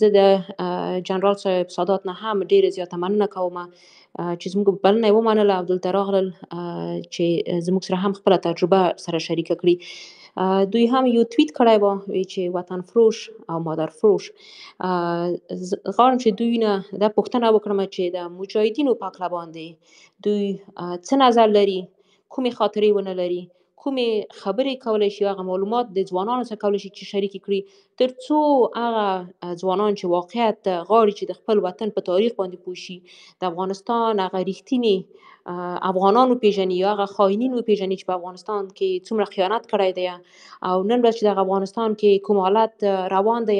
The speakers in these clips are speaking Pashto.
زه د جنرال صاحب سادات نه هم ډیره زیاته مننه کوم چې زموږ بلنه یې ومنله او دلته راغلل چې زموږ سره هم خپله تجربه سره شریکه کړي. دوی هم یو توییت کړی و چې وطن فروش او مادر فروش. غواړم چې دوی نه دا پوښتنه وکړم چې د مجاهدینو په هکله باندې دوی څه نظر لري، کومې خاطرې ونه لري، کومې خبرې کولی شي، هغه معلومات د ځوانانو سره کولی شي چې شریک کړي، تر څو هغه ځوانان چې واقعیت غواړي چې د خپل وطن په تاریخ باندې پوه شي، د افغانستان هغه ریښتیني افغانان وپېژني یا هغه خاینین وپېژني چې په افغانستان کې څومره خیانت کړی دی، او نن ورځ چې د افغانستان کې کوم حالت روان دی،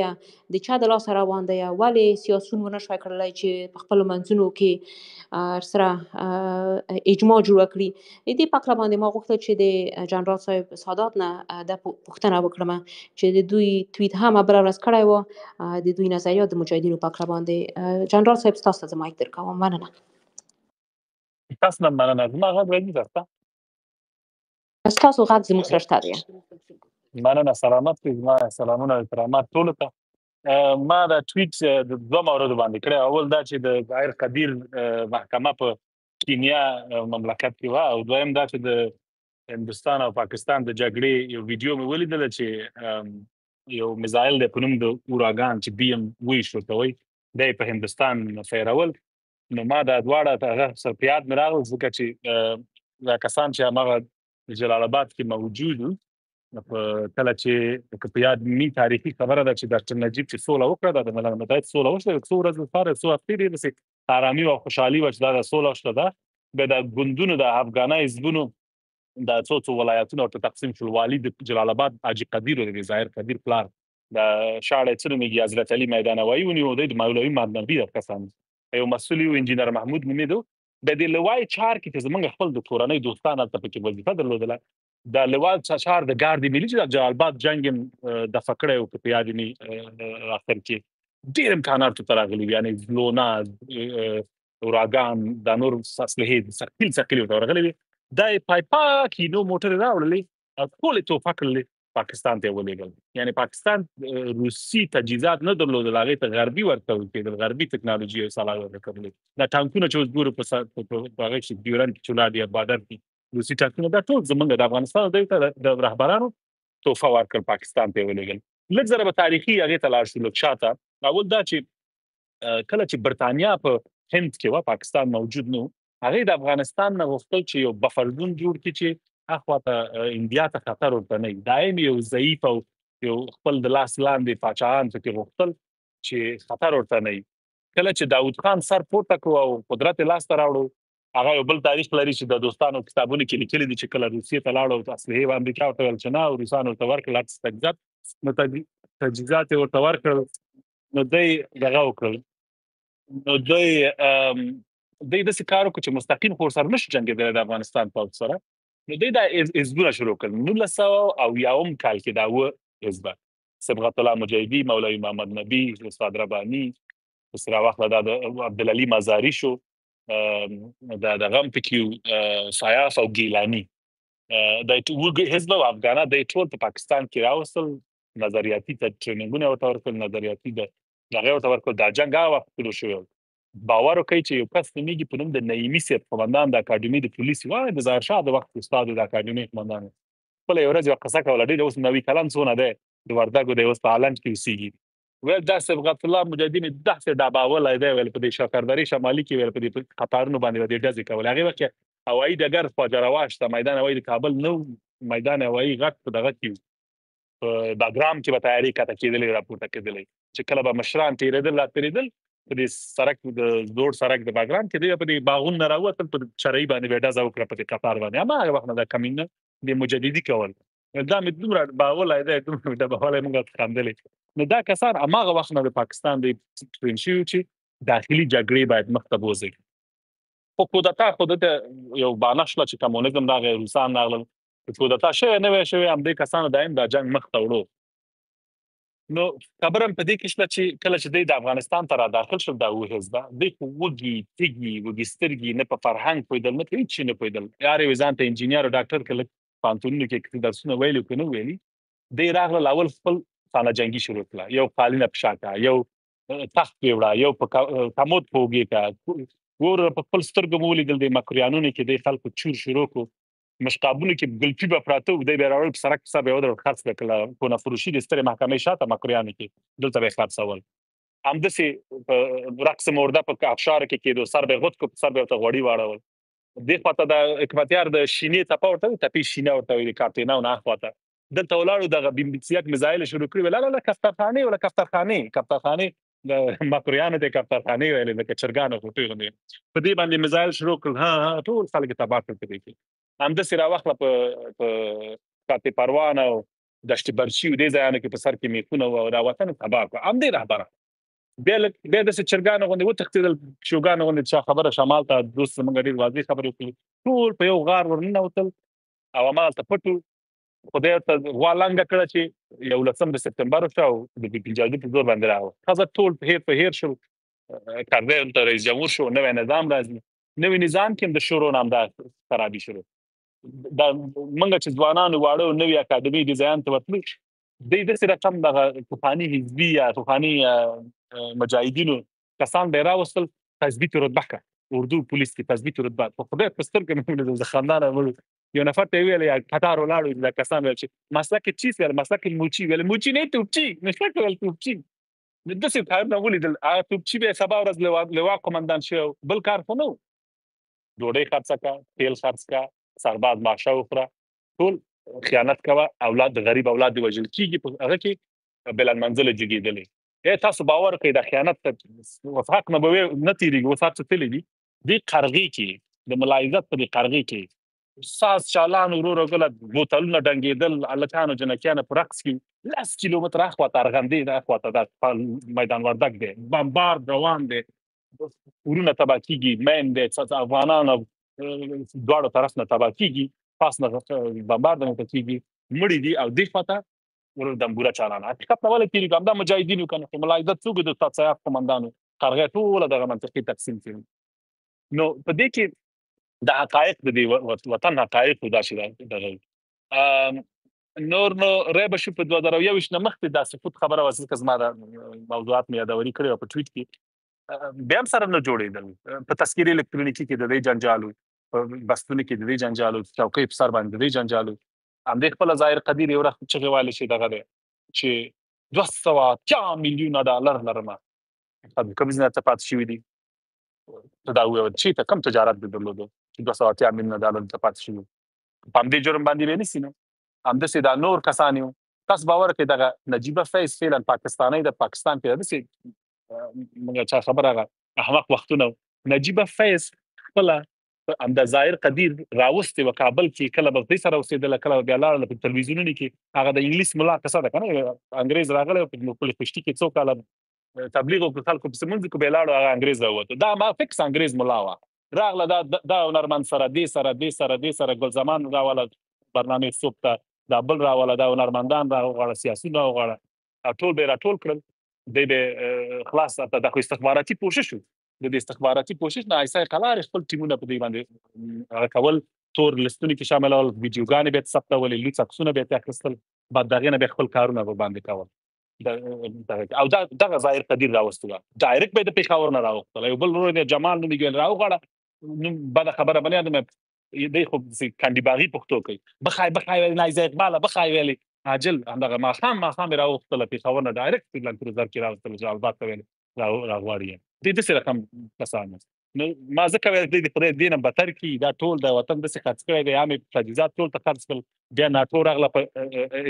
د چا د لاسه روان دی، ولې سیاسون ونه شوی کړلی چې په خپلو منځونو کې سره اجماع جوړه کړي. د دې په هکله باندې ما غوښتل چې د جنرال صاحب سادات نه دا پوښتنه وکړم چې د دوی توییت هم بله ورځ کړی و، د دوی نظریات د مجاهدینو په هکله باندې. جنرال صاحب ستاسو ته زه مایک درکوم. مننه. تاسو نه مننه. زما غږ راځي درته؟ ستاسو غږ زموږ سره شته دی. مننه. سلامت وي. زما سلامونه او احترامات ټولو ته. ما دا ټویټ د دوه موردو باندې کړی. اول دا چې د ظاهر قدیر محکمه په کینیا مملکت کې وه، او دویم دا چې د هندوستان او پاکستان د جګړې یو ویډیو مې ولیدله چې یو میزایل دی په نوم د اوراګان چې بي ام ویش ورته وایي، دی په هندوستان فیرول. نو ما دا دواړه هغه سره په یاد مې راغلل، ځکه چې دا کسان چې هماغه جلال آباد کې موجود وو، کله چې په یاد مې تاریخي خبره ده چې ډاکټر نجیب چې سوله وکړه، دا د ملل متحد سوله وشوه، څو ورځې لپاره، څو هفتې ډېرې داسې ارامي او خوشحالي وه چې دا سوله وشوه. ده بیا د ګوندونو د افغاني حزبونو دا څو ولایتونه ورته تقسیم شول. والي د جلال آباد حاجي قدیر و، د ظاهر قدیر پلار د شاړې څه نومېږي حضرت علي میدانوایي ونیو، دی د مولوي مدنبي د کسان یو مسؤل یو انجینر محمود نومېده. د دې لوای چار کې چې زموږ خپل د کورنۍ دوستان هلته پکې وظیفه درلودله، د لوال چار د ګاردي ملي چې د جلال آباد جنګ یې دفع کړی و، په یاد مې اخر کې ډېر امکاناتو ته راغلي، یعنې لونا، اوراګان، دا نور اسلحې ثقیلې ورته ورغلې وې. دا یې پاکې نو موټرې راوړلې او ټولې توپه کړلې، پاکستان ته یې ولېږل. یعنې پاکستان روسي تجهیزات نه درلودل، هغې ته غربي ورکول کېدل، غربي ټکنالوژي او صلاح ورکولې. دا ټانکونه چې اوس ګورو په هغه کې ډیورنډ کې چې ولاړ دي، بارډر کې روسي ټانکونه، دا ټول زموږ د افغانستان دوی ته د رهبرانو تحفه ورکړل، پاکستان ته یې ولېږل. لږ ذره به تاریخي هغې ته لاړ شو، لږ شاته. اول دا چې کله چې برټانیا په هند کې وه، پاکستان موجود نه و، هغې د افغانستان نه غوښتل چې یو بفر زون جوړ کړي چې اخوا ته انډیا ته خطر ورته نه وي. دایم یو ضعیف او یو خپل د لاس لاندې پاچاهان پکې غوښتل چې خطر ورته نه وي. کله چې داود خان سر پورته کړو او قدرت یې لاسته راوړو، هغه یو بل تاریخ لري چې د دوستانو کتابونو کې لیکلي دي چې کله روسیې ته لاړو، اسلحې امریکا ورته ویل چې نه، او روسانو ورته ورکړل تجهیزات، نو تجهیزات یې ورته ورکړل. نو دوی دغه وکړل، نو دوی داسې کار وکړو چې مستقیم خو ورسره نشو جنګېدلی د افغانستان پوځ سره. نو دوی دا حزبونه شروع کړل. 1900 کال کې دا اووه حزبه، صبغت الله مجاهدي، مولوي محمد نبي، استاد رباني، سره وخت دا د عبدالعلي مزاري شو، دا دغه هم پکې سایاف او ګیلاني، دا اووه حزبه و افغانه، دی ټول په پاکستان کې راوستل، نظریاتي ټریننګونه ورته ورکړل، نظریاتي دغه ورته ورکړل. دا جنګ هغه وخت شروع شوی و. باور وکړئ چې یو کس نومېږي په نوم د نعیمي صاحب، قمندان د اکاډمي د پولیس، وایي د ظاهرشاه د وخت استاد د اکاډمي قمندان، خپله یو ورځ یوه قصه کوله، ډېر اوس 90 کلن څونه دی، د وردګو دی، اوس په هالند کې اوسېږي. ویل دا صبغت الله مجاهدي مې داسې ډبولی دی، ویل په دې شکردرې شمالي کې، ویل په دې قطارونو باندې به دې ډزې کولې. هغې وخت کې هوایي ډګر خواجه روا شته، میدان هوایي د کابل نه و، میدان هوایي غټ په دغه کې و، په باګرام کې به طیارې کښته کېدلې، راپورته کېدلې، چې کله به مشران تېرېدل راتېرېدل په دې سړک، د زوړ سړک د باګرام کې، دوی په دې باغونو نه راووتل، په چرۍ باندې به یې ډزه وکړه په دې قطار باندې. هماغه وخت نه دا کمینه د مجددي کول، دا مې دومره ډبولی دی، دومره مې ډبولی، موږ ورته خندلې. نو دا کسان هماغه وخت نه د پاکستان د ټرین شوي چې داخلي جګړې باید مخته بوځي. خو کودتا خو دلته یو بانه شوله چې کمونیزم راغی، روسان راغلل، کودتا شوی نه وی شوی، همدې کسانو دایم دا جنګ مخته وړو. نو خبره په دې کې شته چې کله چې دوی د افغانستان ته را داخل شول، دا اووه حزبه، دوی خو وږي تږي وږي سترګي، نه په فرهنګ پوهېدل، نه په هېڅ شي نه پوهېدل. هر یو ځان ته انجینر او ډاکټر که لږ پوهنتونونو کې درسونه ویلي که نه ویلي، دوی راغلل، اول خپل خانه جنگي شروع کړه، یو قالینه په شا کړه، یو تخت ویوړه، یو په کمود په اوږې کړه. ګوره په خپل سترګو مو ولیدل د مکرویانونو کې د خلکو چور شروع کړو، مشقابونو کې ګلپي به پراته وو، دی به یې راوړل په سړک په سر به یې ودرول خرڅ به کړله. کونه فروشي د سترې محکمې شاته مکرویانو کې دلته به یې خرڅول. همداسې په رقص مرده په ابشارو کې کېدو، سر به یې غوڅ کړو، په سر به یې ورته غوړي واړول. دې خواته د حکمتیار د شینې څپه ورته وایي، تپې شینه ورته وایي، د کارتیناو نه هخواته دلته ولاړو دغه BMC میزایل شروع کړي ویل لا کفترخانې ولا کفترخانې د مکرویانو ته کفترخانې ویلې لکه چرګانو غوټې غوندې. په دې باندې میزایل شروع کړل، ها ټول خلک یې تباه کړل. په دې کې همداسې راواخله په کاتې پروان او دشت برچي و دې ځایانو کې په سر کې میخونه وو او دا وطن یې تباه کړو. همدې رهبره بیا داسې چرګانو غوندې وتښتېدل، پیشوګانو غوندې چا خبره شمال ته دوست زموږ ډېر واضح خبرې وکړي، ټول په یو غار ورننوتل او همالته پټ وو. خدای ورته غوا لنګه کړه چې 11 د سپتمبر وشو او د پنجابي په زور باندې راغله. ښځه ټول په هیر شول. کارزی ورته رئیس جمهور شو، نوی نظام راځي. نوی نظام کې هم د شورو نه همدا خرابي شروع. دا موږ چې ځوانانو واړه نوي اکاډمي ډیزاین ته ورتلو، دوی داسې رقم دغه طوفاني حزبي یا طوفاني مجاهدینو کسان به یې راوستل، تثبیت رتبه کړه، اردو پولیس کې تثبیت رتبه. په خدای په سترګه مې ولیدل، د خندانه مړو. یو نفر ته یې ویل یا قطار ولاړو، دا کسان ویل چې مسلک چیست ویل، مسلک موچي ویل، موچي نه توپچي، نشته ویل توپچي. داسې کارونه ولیدل. هغه توپچي به سبا ورځ لوا قمندان شو، بل کار خو نه و. ډوډۍ خرڅه کړه، تیل خرڅ کړه، سرباز ماشه وخوره، ټول خیانت کوه. اولاد د غریب اولاد دې وژل کېږي، په هغه کې بلندمنزله جګېدلې. تاسو باور کوئ د خیانت ته حق نه به نه تېرېږي. اوس هر څه تللی دي دې قرغې کې، د ملا عزت په دې قرغې کې ساز چالان ورو ګله بوتلونه ډنګېدل، هلکانو جنکیانو په رقص کې 10 کیلومتره اخواته ارغندې ده، اخواته دا میدان وردګ دی، بمبارد روان دی، ورونه تباه کېږي، مین دی، افغانان دواړو طرف نه تباه کېږي، پاس نه بمبارد نه کېږي، مړي دي. او دې خواته دمبوره چالانه. حقیقت نه ولې تېرېږي، همدا مجاهدینو که نه، خو ملا عزت څوک د استاد سیاف قمندانو قرغې ټوله دغه منطقې تقسیم کړي. نو په دې کې د حقایق د دې وطن حقایق داسې دغه نور نو ریبه شو. په 2021 نه مخکې دا سفوت خبره وه، ځکه زما د موضوعات مې یادوري کړې وه په ټویټ کې، بیا هم سره نه جوړېدل. په تذکرې الکترونیکي کې د دې جنجال و، په بستونو کې د دې جنجال و، چوکۍ په سر باندې د دې جنجال و. همدې خپله ظاهر قدیر یو وخت چغې والې چې دغه دی چې 280 میلیونه ډالر لرمه، کوم ځای ته پاتې شوي دي. دا وویل چېرته کوم تجارت دې درلودو چې 280 میلیونه ډالر ته پاتې شوي، په همدې جرم باندې به یې نیسي. نو همداسې دا نور کسان یو. تاسو باور کړئ دغه نجیبه فیض فعلا پاکستانی د پاکستان کې داسې موږ چا خبره هغه احمق وختونه. نجیبه فیض خپله همدا ظاهر قدیر راوستې وه کابل کې، کله به دې سره اوسېدله، کله به بیا لاړله په تلویزیونونو کې. هغه د انګلیس ملا کسه ده که نه، انګریز راغلی په خپلې خشتي کې څو کاله تبلیغ وکړو، خلکو پسې مونځ کې به یې لاړو، هغه انګریز راووتو. دا ما فکس انګریز ملا وه، راغله دا هنرمند سره دې سره ګل زمان راوله برنامې صبح ته، دا بل راوله، دا هنرمندان راوغواړه، سیاسون راوغواړه، او ټول به یې راټول کړل. دی به خلاص دا خو استخباراتي پوشش و. د دې استخباراتي پوشش نه عیسی قلارې خپل ټیمونه په دې باندې هغه کول، تور لستونو کې شاملول، ویډیوګانې به یې ثبتولې، لوڅ عکسونه به یې اخیستل، بعد د هغې نه به یې خپل کارونه باندې کول. او دغه ظاهر قدیر راوستو، ډایرکټ به یې د پېښور نه راوستل. یو بل ورور یې جمال نومېږي ویل راوغواړه، نوم بده خبره به نه یادوم، دی خو کندي باغي پښتو کوي، بخای ویل نایزه اقباله بخای ویلې عاجل همدغه ماښام یې راوستله پېښور نه، ډایرکټ لنډ کروزر کې راوستل، جلالباد ته ویل راغواړي یې. دې داسې رقم کسان. نو ما ځکه ویل دی د خدای دې نه بدتر کړي، دا ټول د وطن داسې خرڅ کړی دی، عامې تجهیزات ټول ته خرڅ کړل، بیا ناټو راغله په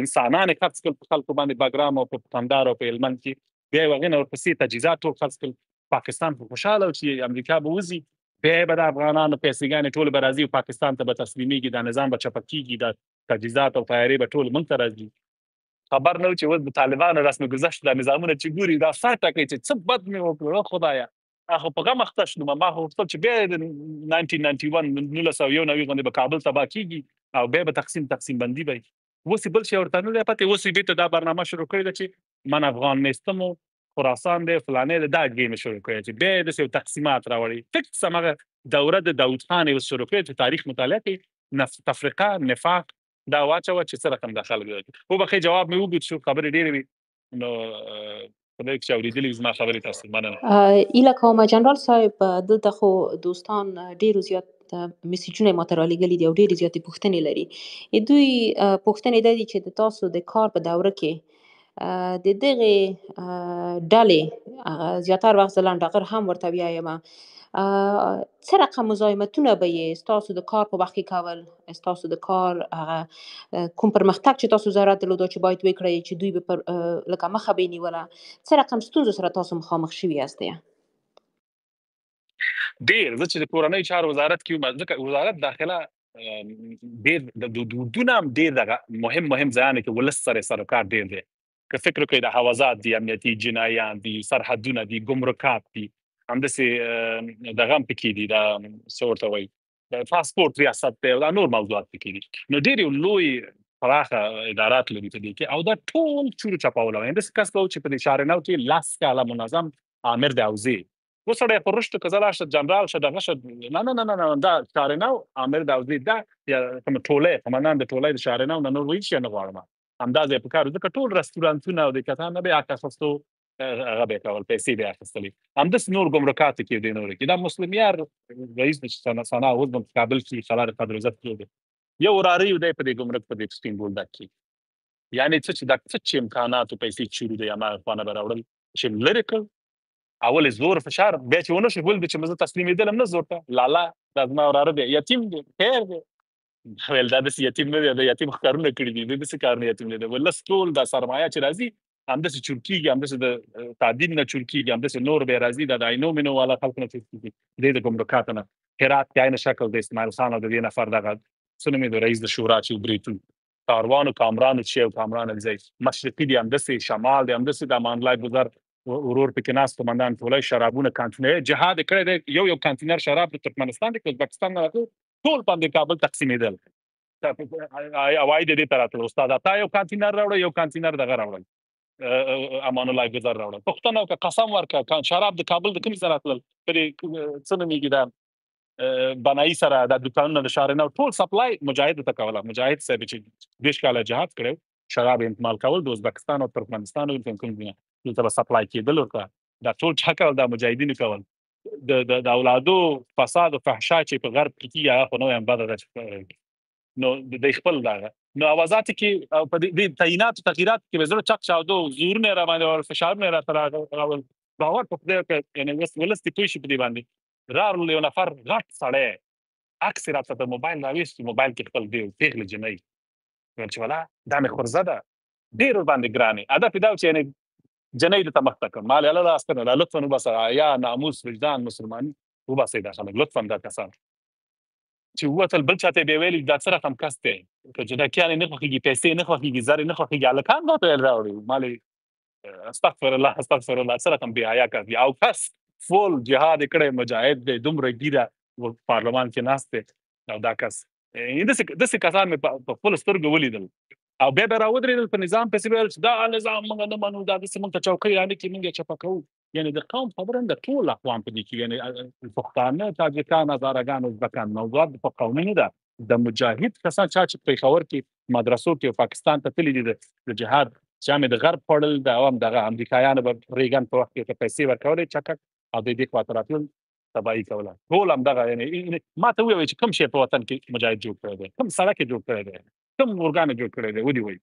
انسانان یې خرڅ کړل په خلکو باندې، بګرام او په کندهار او په هلمند کې، بیا یې هغې نه ورپسې تجهیزات ټول خرڅ کړل. پاکستان خو خوشحاله و چې امریکا به وځي، بیا به د افغانانو پیسېګانې ټولې به راځي او پاکستان ته به تسلیمېږي، دا نظام به چپه کېږي، دا تجهیزات او تیارې به ټول موږ ته راځي. خبر نه و چې اوس د طالبانو رسم ګذشت دا نظامونه چې ګوري، دا سر ټکوي چې څه بد مې وکړل خدایه. خو په غم اخته شوم، ما خو غوښتل چې بیا د 1991 غوندې به کابل تباه کېږي او بیا به تقسیم بندي به وي. اوس یې بل شی ورته نه دی پاتې، اوس یې بېرته دا برنامه شروع کړې ده چې من افغان نیستم و خراسان دی فلانې دی، دا ګیم یې شروع کړی چې بیا یې داسې یو تقسیمات راوړي. فکس همغه دوره د داود خان یې اوس شروع کړې چې تاریخ مطالعه کوي، تفرقه نفاق دا واچوه چې څه رقم د خلک. وبخښئ جواب مې اوږد شو، خبرې ډېرې وي. نو په دې کې اوریدلې زما خبرې تاسو مننه. ایله کوم جنرال صاحب دلته خو دوستان ډیرو زیات میسیجونه ماته رالیږلي دي او ډیرې زیاتې پوښتنې لري. دوی پوښتنې دا دي چې د تاسو د کار په دوره کې د دغې ډلې زیاتره وخت زه لنډغر هم ورته ویایم څه رقم مزاحمتونه به یې ستاسو د کار په وخت کې کول، ستاسو د کار کوم پرمختګ چې تاسو ضرورت درلوده چې باید وکړئ چې دوی به لکه مخه به یې نیوله، څه رقم ستونزو سره تاسو مخامخ شوي یاستئ؟ ډېر زه چې د کورنۍ چارو وزارت کې وم، ځکه وزارت داخله ډېر د دودونه هم ډېر دغه مهم ځایونه کې ولس سره سر و کار ډېر دی. که فکر وکړئ د حوزات دي، امنیتي جنایان دي، سرحدونه دي، ګمرکات دي، همداسې دغه هم پکې دي، دا څه ورته وایي د پاسپورټ ریاست دی او دا نور موضوعات پکې دي. نو ډېر یو لوی پراخه ادارات لري په دې کې او دا ټول چورو چپاول وایي. همداسې کس به و چې په دې شارنو کې 10 کاله منظم امر د حوزې وسړی په رشد که زه لاړ شه جنرال شه دغه شه نه دا شارنو امر د حوزې دا یا کوم ټولۍ قمندان د ټولۍ د شارنو نه نور هیڅ شی نه غواړم. همدا ځای په کار ځکه ټول رستورانتونه او د کسان نه به اخیستو هغه به کول، پیسې به اخیستلې. همداسې نور ګمرکات کې دي، نور کې دا مسلم یار رئیس د سنا اوس په کابل کې خلار قدر عزت کې یو وراره یو دی په دې ګمرک په دې سپین بولدک کې، یعنی څه چې امکانات او پیسې چورو دی ما خانه براوړل چې لری کړ اول زور فشار بیا چې ونه شي ول چې مزه تسلیمېدل نه زور ته لالا د ما وراره دی یتیم دی خیر دی ویل دا د یتیم نه دی، د یتیم کارونه کړی دي، د څه کارونه یتیم نه دی ول ټول د سرمایه چې راځي همداسې چورکیږي، همداسې د تعدین نه چورکیږي، همداسې نور به راځي د عینو منو والا خلک نه چورکیږي د ګمرکات نه هرات کې عین شکل د اسماعیل خان او د دې نفر دغه څه د رئیس د شورا چې بریتو کاروانو کامرانو چې او کامران ځای مشرقي دي، همداسې شمال دي، همداسې د امان الله گذر ورور پکې ناس قومندان ټولای شرابونه کانټینر جهاد کړی دی، یو کانټینر شراب د ترکمنستان د ازبکستان نه ټول باندې کابل تقسیمېدل اوای د دې تراتل استاد تا یو کانټینر راوړ یو کانټینر دغه راوړل امان الله گذر راوړل پښتنه او قسم ورکړه شراب د کابل د کوم ځای راتلل پرې څه نومېږي دا بنای سره د دکانونو د شارنو ټول سپلای مجاهد ته کوله. مجاهد صاحب چې دیش کاله جهاد کړو شراب استعمال کول د ازبکستان او ترکمنستان او کوم ځای دلته به سپلای کېدل ورته دا ټول چا کول د مجاهدینو کول د اولادو فساد او فحشا چې په غرب کې هغه خو نو هم بده ده نو د خپل دغه نو اوازات کې په دې تعینات او تغییرات کې به زړه چک چاودو زورونه را باندې او فشارونه را تر راول باور په دې کې یعنی ولستي توي شي په دې باندې راول یو نفر غټ سړی اکثر راته د موبایل راويست موبایل کې خپل دی پیغله جنۍ چې ولا دا مې خورزه ده ډیر باندې ګرانه ادا پیدا چې یعنی جنۍ د تمخته کوم مال الله اسنه لطفا وبس یا ناموس وجدان مسلمانۍ وبس دا خلک لطفا دا کسان چې وته بل چاته به ویل دا سره کم کسته چې دا کیانه نه خوږي پیسې نه خوږي زر نه خوږي الکان دا ته راوړي مال استغفر الله سره کم بیا یا کوي او کس فول جهاد کړه مجاهد د دومره ګیره پارلمان کې ناشته او دا کس دسه کسان په خپل سترګو ولیدل او بیا به راودرېدل په نظام پسې ویل چې دا نظام موږ نه منو دا داسې موږ ته چوکۍ رانه کې موږ چپه کوو یعنی د قوم خبره نه ټول اقوام په دې کې یعنی پښتانه تاجکان هزارګان ازبکان موضوعات په قومي نه ده د مجاهد کسان چې په خبر کې مدرسو کې پاکستان ته تللی دي د جهاد چې د غرب پړل د عوام دغه امریکایانو به ریګن په وخت کې پیسې ورکولې چکک او د دې کواتراتل تباہی کوله ټول هم دغه یعنی ما ته وایي چې کوم شی په وطن کې مجاهد جوړ کړی دی کوم سړک جوړ کړی دی کوم ورګان جوړ کړی دی ودی وایي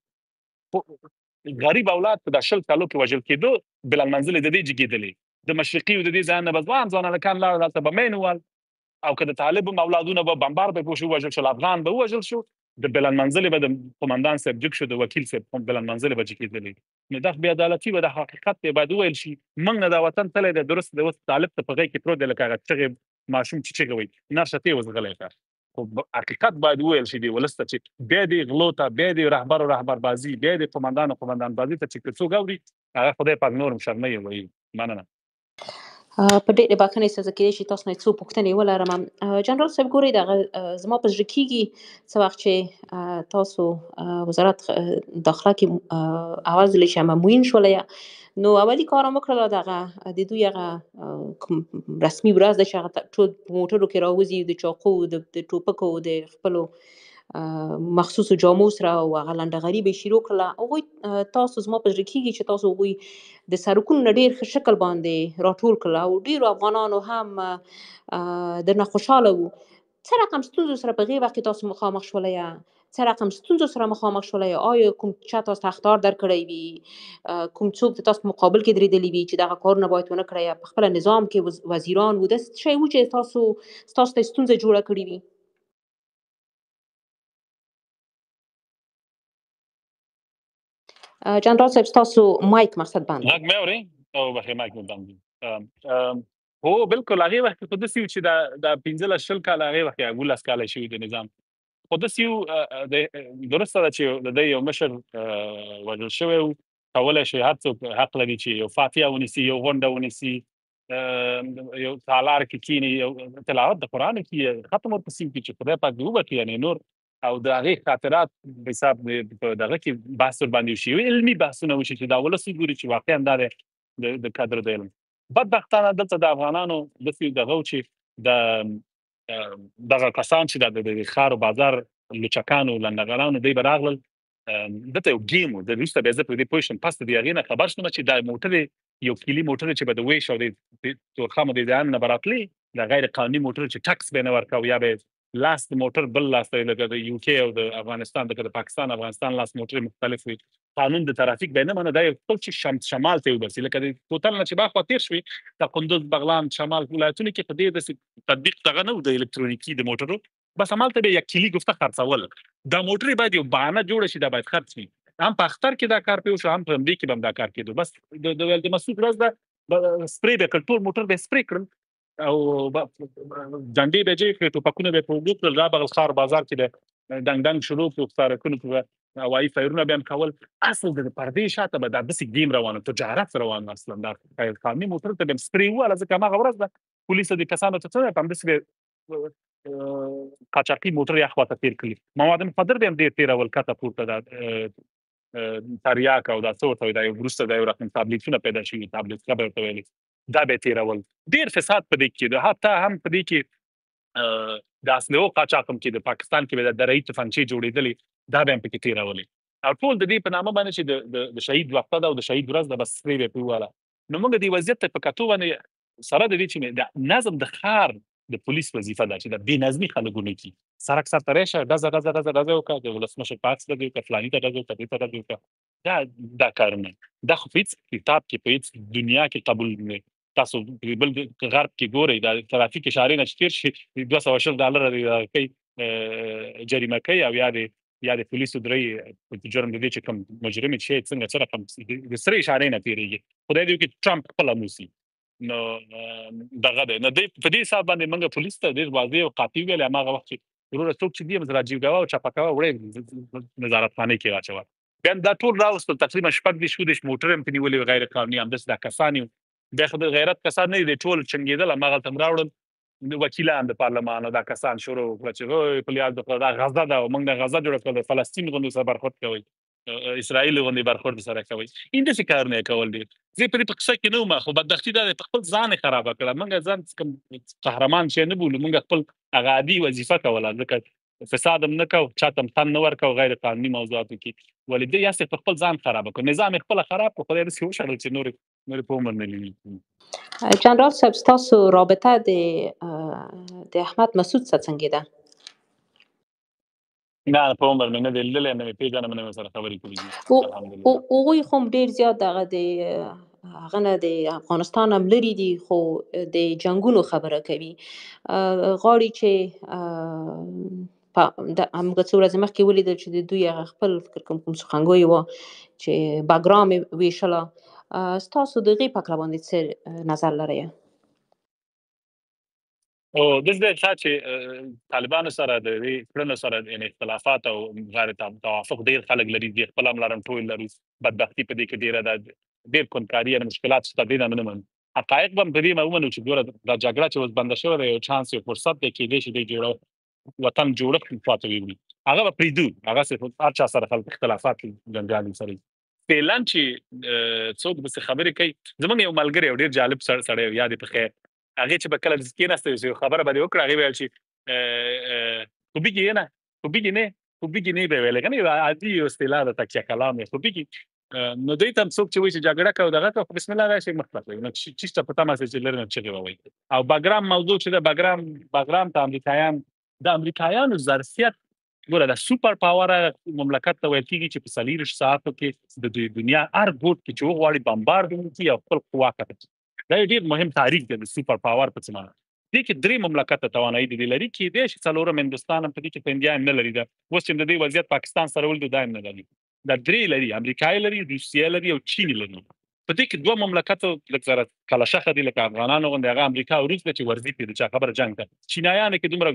غریب اولاد په 10 کالو کې وژل کېدو بل منزل د دې جګیدلې د مشرقي او د دې ځان نه ځوان کان لا ته به مینوال او که د طالب اولادونه به بمبار به پوښو وژل شو افغان به وژل شو د بلن منزل به د قومندان صاحب جګ شو د وکیل صاحب بلن منزل به جګیدلې نو د بیا عدالتي و د حقیقت به بعد ویل شي موږ نه د وطن تل د درست د طالب ته په غي کې پرو د لکه چې ماشوم چې کوي نرشته وزغلې کار خو حقیقت باید ویل شي دی ولسته چې به دی غلوته به دی رهبر بازی به دی قومندان بازی ته چې څو غوري هغه خدای پاک نورم شرمې وي مننه په ډېرې بخښنې سره کېدای شي تاسو نه څو پوښتنې ولرم جنرال صاحب ګورئ دغه زما په زړه کېږي څه وخت چې تاسو وزارت داخله کې اول ځل چې معین شولئ نو اولي کار مو وکړل دغه د دوی هغه رسمي ورځ ده چې هغه ټول په موټرو کې راوځي د چاقو د ټوپکو د خپلو مخصوصو جامو سره او هغه لنډغري به شروع کړله. هغوی تاسو زما په زړه کېږي چې تاسو هغوی د سړکونو نه ډېر ښه شکل باندې راټول کړل او ډېرو افغانانو هم درنه خوشحاله وو. څه رقم ستونزو سره په هغې وخت کې تاسو مخامخ شولی یا څه رقم ستونزو سره مخامخ شولی یا آیا کوم چا تاسو ته اخطار درکړی وي، کوم څوک د تاسو په مقابل کې درېدلي وي چې دغه کارونه باید ونه کړئ، یا په خپله نظام کې وزیران وو، داسې شی وو چې ستاسو ته ستونزه جوړه کړې وي؟ جنرال صاحب ستاسو مایک مقصد بند غږ مې اورئ؟ او بخیر مایک مې بند دی. هو بالکل هغې وخت کې خو داسې وو چې دا 15 کاله هغې وخت کې 12 کاله شوي د نظام، خو داسې وو درسته ده چې د ده یو مشر وژل شوی و. کولی شي هر څوک حق لري چې یو فاتحه ونیسي، یو غونډه ونیسي، یو تالار کې کښېني، یو تلاوت د قرآن کړي، ختم ورپسې وکړي چې خدای پاک دې وبخښي. یعنې نور او د هغې خاطرات په حساب په دغه کې بحث ورباندې وشي، علمي بحثونه وشي چې دا ولس وګوري چې واقعا دا دی د قدر د علم. بدبختانه دلته د افغانانو داسې دغه و چې د دغه کسان چې د ښار و بازار لوچکانو لنډغرانو دوی به راغلل، دلته یو ګیم و. د وروسته بیا زه په دې پوه شم، پس د هغې نه خبر شوم چې دا موټرې یو کلي موټر چې به د ویش او د تورخم د ځایانو نه به راتلې، د غیر قانوني موټر چې ټکس به یې نه ورکوه، یا به لاس د موټر بل لاس ته لکه د یو کې او د افغانستان د پاکستان افغانستان لاس موټر مختلف وي، قانون د ترافیک به یې نه منه، دا یو خپل چې شمال ته وبرسي، لکه د کوتل نه چې باخوا تېر شوي د کندوز، بغلان، شمال ولایتونو کې په دې داسې تطبیق دغه نه و د الکترونیکي د موټرو، بس همالته به یک کلي گفته خرڅول. دا موټرې باید یو بهانه جوړه شي، دا باید خرڅ شي. هم په اختر کې دا کار پیل شو، هم په همدې کې به هم دا کار کېدو. بس د مسعود ورځ ده سپری به کړل، ټول موټر به سپری کړل او جنډې به جې کړې، ټوپکونه به یې په اوږو کړل، رابغل ښار بازار کې به ډنګ ډنګ شروع کړو، سړکونو کې به هوایي فایرونه به هم کول. اصل د پردې شاته به دا داسې ګیم روان و، تجارت روان و. اصلا دا قانوني موټر ته به هم سپری وواله، ځکه هماغه ورځ ده پولیسو دې کسانو ته څه په همداسې به قاچاقي موټر یې خواته تېر کړي، مواد مخدر به هم ډېر تېرول کته پورته، دا تریاک او دا څه ورته وایي، دا یو وروسته دا یو رقم تابلیتونه پیدا شوي، تابلیتکه به ورته ویلې، دا به یې تېرول. ډېر فساد په دې کې کېده. حتی هم په دې کې د اسلحو قاچاق هم کېده، پاکستان کې به د درعي توفانچې جوړېدلې، دا به هم پکې تېرولې، او ټول د دې په نامه باندې چې د شهید وقته ده او د شهید ورځ ده، بس سپری به یې پرې وواله. نو موږ دې وضعیت ته په کتو باندې سره د دې چې د نظم د ښار د پولیس وظیفه ده چې د بې نظمي خلک ونه کړي. سړک سر ته راشي، ډزه وکړه، د ولسمشر په عکس ډزه وکړه، فلاني ته ډزه وکړه، دې ته ډزه وکړه. دا کارونه دا خو په هېڅ کتاب کې په هېڅ دنیا کې قبول نه دی. تاسو بل غرب کې ګورئ، د ترافیک اشارې نه چې تېر شي $220 کوي جریمه کوي، او یا د پولیسو درې په جرم د دې چې کوم مجرم چې څنګه څه رقم د سرې اشارې نه تېرېږي. خدای دې وکړي ټرمپ خپله موسي. نو دغه دی، نو دی په دې حساب باندې موږ پولیس ته ډېر واضح او قاطع ویلې هماغه وخت چې وروره څوک چې دي راجیو ګاوا او چاپکاوا وړی نظارتخانې کې واچول. بیا دا ټول راوستل، تقریبا 6 موټر هم پرې نیولې غیر قانوني، همداسې دا کسان یو. بیا خو د غیرت کسان نه دي، ټول چنګېدل، هماغلته هم راوړل وکیلان د پارلمان او دا کسان شروع وکړه چې په لیاد دا غزه ده او موږ د غزه جوړه کړه، د فلسطین غوندې سره برخورد کوئ، اسرائیل غوندې برخورد سره کوئ. همداسې کارونه یې کول دي. زه په دې په قصه کې نه وم، خو بدبختي دا ده په خپل ځان یې خرابه کړه. موږ ځان کوم قهرمان شی نه بولو، موږ خپل هغه عادي وظیفه کوله، ځکه فساد هم نه کوو، چاته هم تن نه ورکوو غیر قانوني موضوعاتو کې. ولې دې یاستې په خپل ځان خرابه کړو، نظام یې خپله خراب کړو، خدای داسې وشړل چې نورې په عمر نه لري. جنرال صاحب ستاسو رابطه د احمد مسعود سره څنګه ده؟ نه په عمر مې نه دی لیدلی، نه مې پېژنم، نه مې سره خبرې کړې دي الحمدلله. هغوی خو هم ډېر زیات دغه د هغه نه د افغانستان هم لرې دي، خو د جنګونو خبره کوي. غواړي چې همغه څو ورځې مخکې ولیدل چې د دوی هغه خپل فکر کوم سخنګوی وه چې بګرام یې ویشله. ستاسو د هغې په هکله باندې څه نظر لرئ؟ او داسې ښه چې طالبانو سره د دې کړنو سره یعنې اختلافات او غیر توافق ډېر خلک لري، دوی خپل هم لرم، ټول لرو. بدبختي په دې کې ډېره ده، ډېر کنکاري او مشکلات شته، دې نه منم. حقایق به هم په دې ومنو چې ګوره دا جګړه چې اوس بنده شوې ده، یو چانس، یو فرصت دی، کېدای شي دې وطن جوړښت خواته ویوړي، هغه به پرېږدو، هغسې هر چا سره خلک اختلافات جنجال سره فعلا چې څوک داسې خبرې کوي. زموږ یو ملګری یو ډېر جالب سړی و، یاد یې په خیر، هغې چې به کله کېناسته یو خبره به دې وکړه، هغې به ویل چې خوبیږي نه خو بيګي نه به ویل کنه عادي اصطلاح د تکیه کلام خو بيګي نو دوی تم څوک چې وایي چې جګړه کوي دغه ته بسم الله راشي مخکې نو چې په تمه چې لرنه چې وایي او باګرام موضوع چې د باګرام ته امریکایانو ظرفیت ګوره د سوپر پاور مملکت ته ویل کېږي چې په 40 ساعتو کې د دنیا هر ګوټ کې چې وغواړي بمبارد وکړي او خپل قوا کړي دا ډېر مهم تاریخ دی د سوپر پاور په څیر دي کې درې مملکت ته توانایي دي لري کې د څلورم هندستان په دې کې په انډیا نه لري دا اوس چې د دې وضعیت پاکستان سره ول دایم نه لري دا درې لري امریکای لري روسیه لري او چین لري په دې کې دوه مملکت لکه زره کله شخه دي لکه افغانانو غونډه هغه امریکا او روس چې ورزي پیږي چې خبره جنگ ده چینایان کې دومره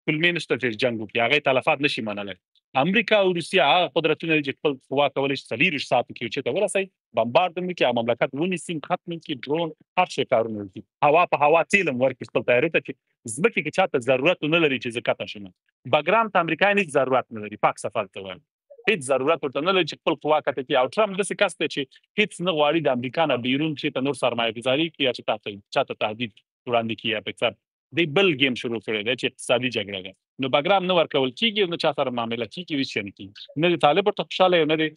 کلمې نشته چې جنگ وکړي هغه تلفات نشي منلای امریکا او روسیا هغه قدرتونه چې خپل قوا کولای شي 40 ساعت کې چې ته ورسای بمبارد وکړي مملکت ونیسي ختم کړي ډرون هر شي کارونه کوي هوا په هوا تیلم ورکړي خپل طیارې ته چې زمکه کې چاته ضرورت نه لري چې زکات شنه باګرام ته امریکا نه ضرورت نه لري پاک سفر ته وایي هیڅ ضرورت ورته نه لري چې خپل قوا کته کې او ټرمپ د سکست چې هیڅ نه غواړي د امریکا نه بیرون چې ته نور سرمایه گذاري کوي چې تاسو چاته تهدید وړاندې کیه په څیر دی بل گیم شروع کړی دی چې اقتصادي جګړه ده نو باګرام نه ورکول کیږي نو چا سره معاملې کیږي وشي نه کیږي نه طالب ته خوشاله نه دي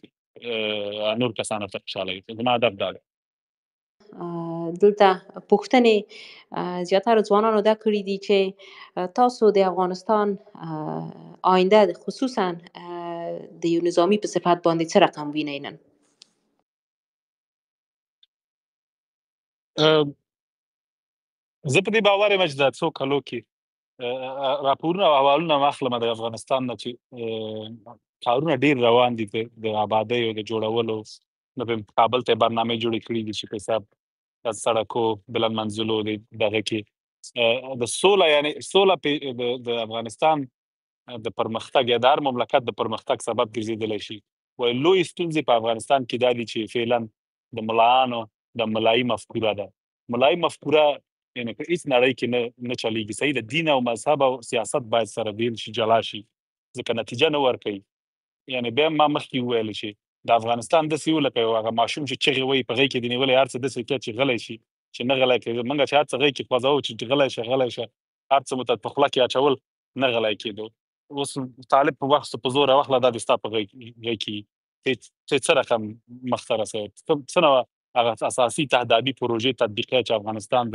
نور کسانو ته خوشاله زما ادب ده دلته پوښتنې زیاتره ځوانانو دا کړي دي چې تاسو د افغانستان آینده خصوصا د یو نظامی په صفت باندې څه رقم وینئ نن زه په دې باور یم چې د څو کلو کې راپورونه او احوالونه مخلمه د افغانستان نه چې کارونه ډیر روان دي د آبادی او د جوړولو نو په کابل ته برنامه جوړ کړی دي چې په حساب سړکو بلند منزلو دغه کې د سولا یعنی سولا د افغانستان د پرمختګ یادار مملکت د پرمختګ سبب ګرځیدلی شي وای لوی ستونزې په افغانستان کې دا دي چې فعلا د ملایانو د ملایي مفکوره ده ملایي مفکوره یعنی په هیڅ نړۍ کې نه چلیږي صحیح د دین او مذهب او سیاست باید سره بیل شي جلا شي ځکه نتیجه نه ورکوي یعنی بیا ما مخکې وویل شي د افغانستان د سیول لکه هغه ماشوم چې چغې وایي په غي کې دی نیولې هر څه د څه کې چې غلی شي چې نه غلی کوي موږ چې هر څه غي کې خوځو چې غلی شي هر څه مت په خپل کې اچول نه غلی کېدو اوس طالب په وخت په زور وخت لا د ستا په غي کې چې څه رقم مختره سي څه هغه اساسي تهدابي پروژې تطبیقي چې افغانستان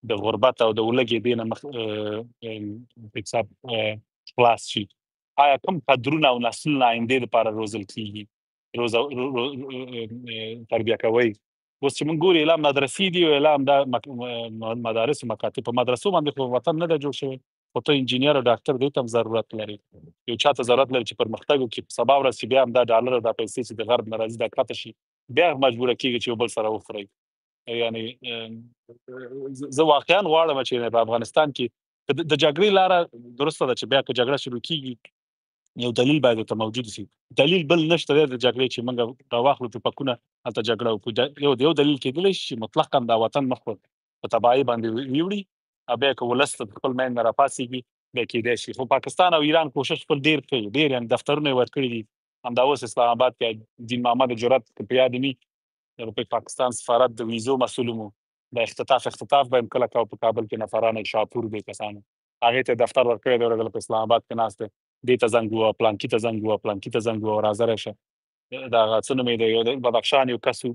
د غربت او د ولګي دینه مخ په حساب خلاص شي آیا کوم قدرونه او نسل آینده لپاره روزل کیږي تربیه کوي اوس چې موږ ګوري اعلام مدرسې دی او اعلام د مدارس مکاتب په مدرسو باندې په وطن نه د جوړ شوی او ته انجینیر او ډاکټر دی تم ضرورت لري یو چاته ضرورت لري چې پرمختګ وکړي په سبا ورځ چې بیا هم د ډالر او د پیسې چې د غرب ناراضي د کاته شي بیا مجبور کیږي چې بل سره وخوري یعنی زه واقعا غواړم چې په افغانستان کې د جګړې لاره درسته ده چې بیا که جګړه شروع کیږي یو دلیل باید ته موجود شي دلیل بل نشته د جګړې چې موږ راواخلو په پکونه هلته جګړه وکړو یو دلیل کېدلی شي مطلقاً د وطن مخ په تباہي باندې ویوړي بیا که ولس خپل مین را پاسېږي بیا کېدای شي خو پاکستان او ایران کوشش خپل ډېر کوي ډېر یعنې دفترونه یې ورکړي دي همدا اوس اسلام آباد کې دین محمد جرأت په یاد مي په پاکستان سفارت د ویزو مسؤل مو د اختطاف به کله کاو په کابل کې نفرانه شاپور به کسانو هغه ته دفتر ورکړی دی ورغله په اسلام آباد کې ناشته دې ته زنګ وو پلان کې ته زنګ وو راځره شه دا غاڅنه مې دی یو بدخشان یو کسو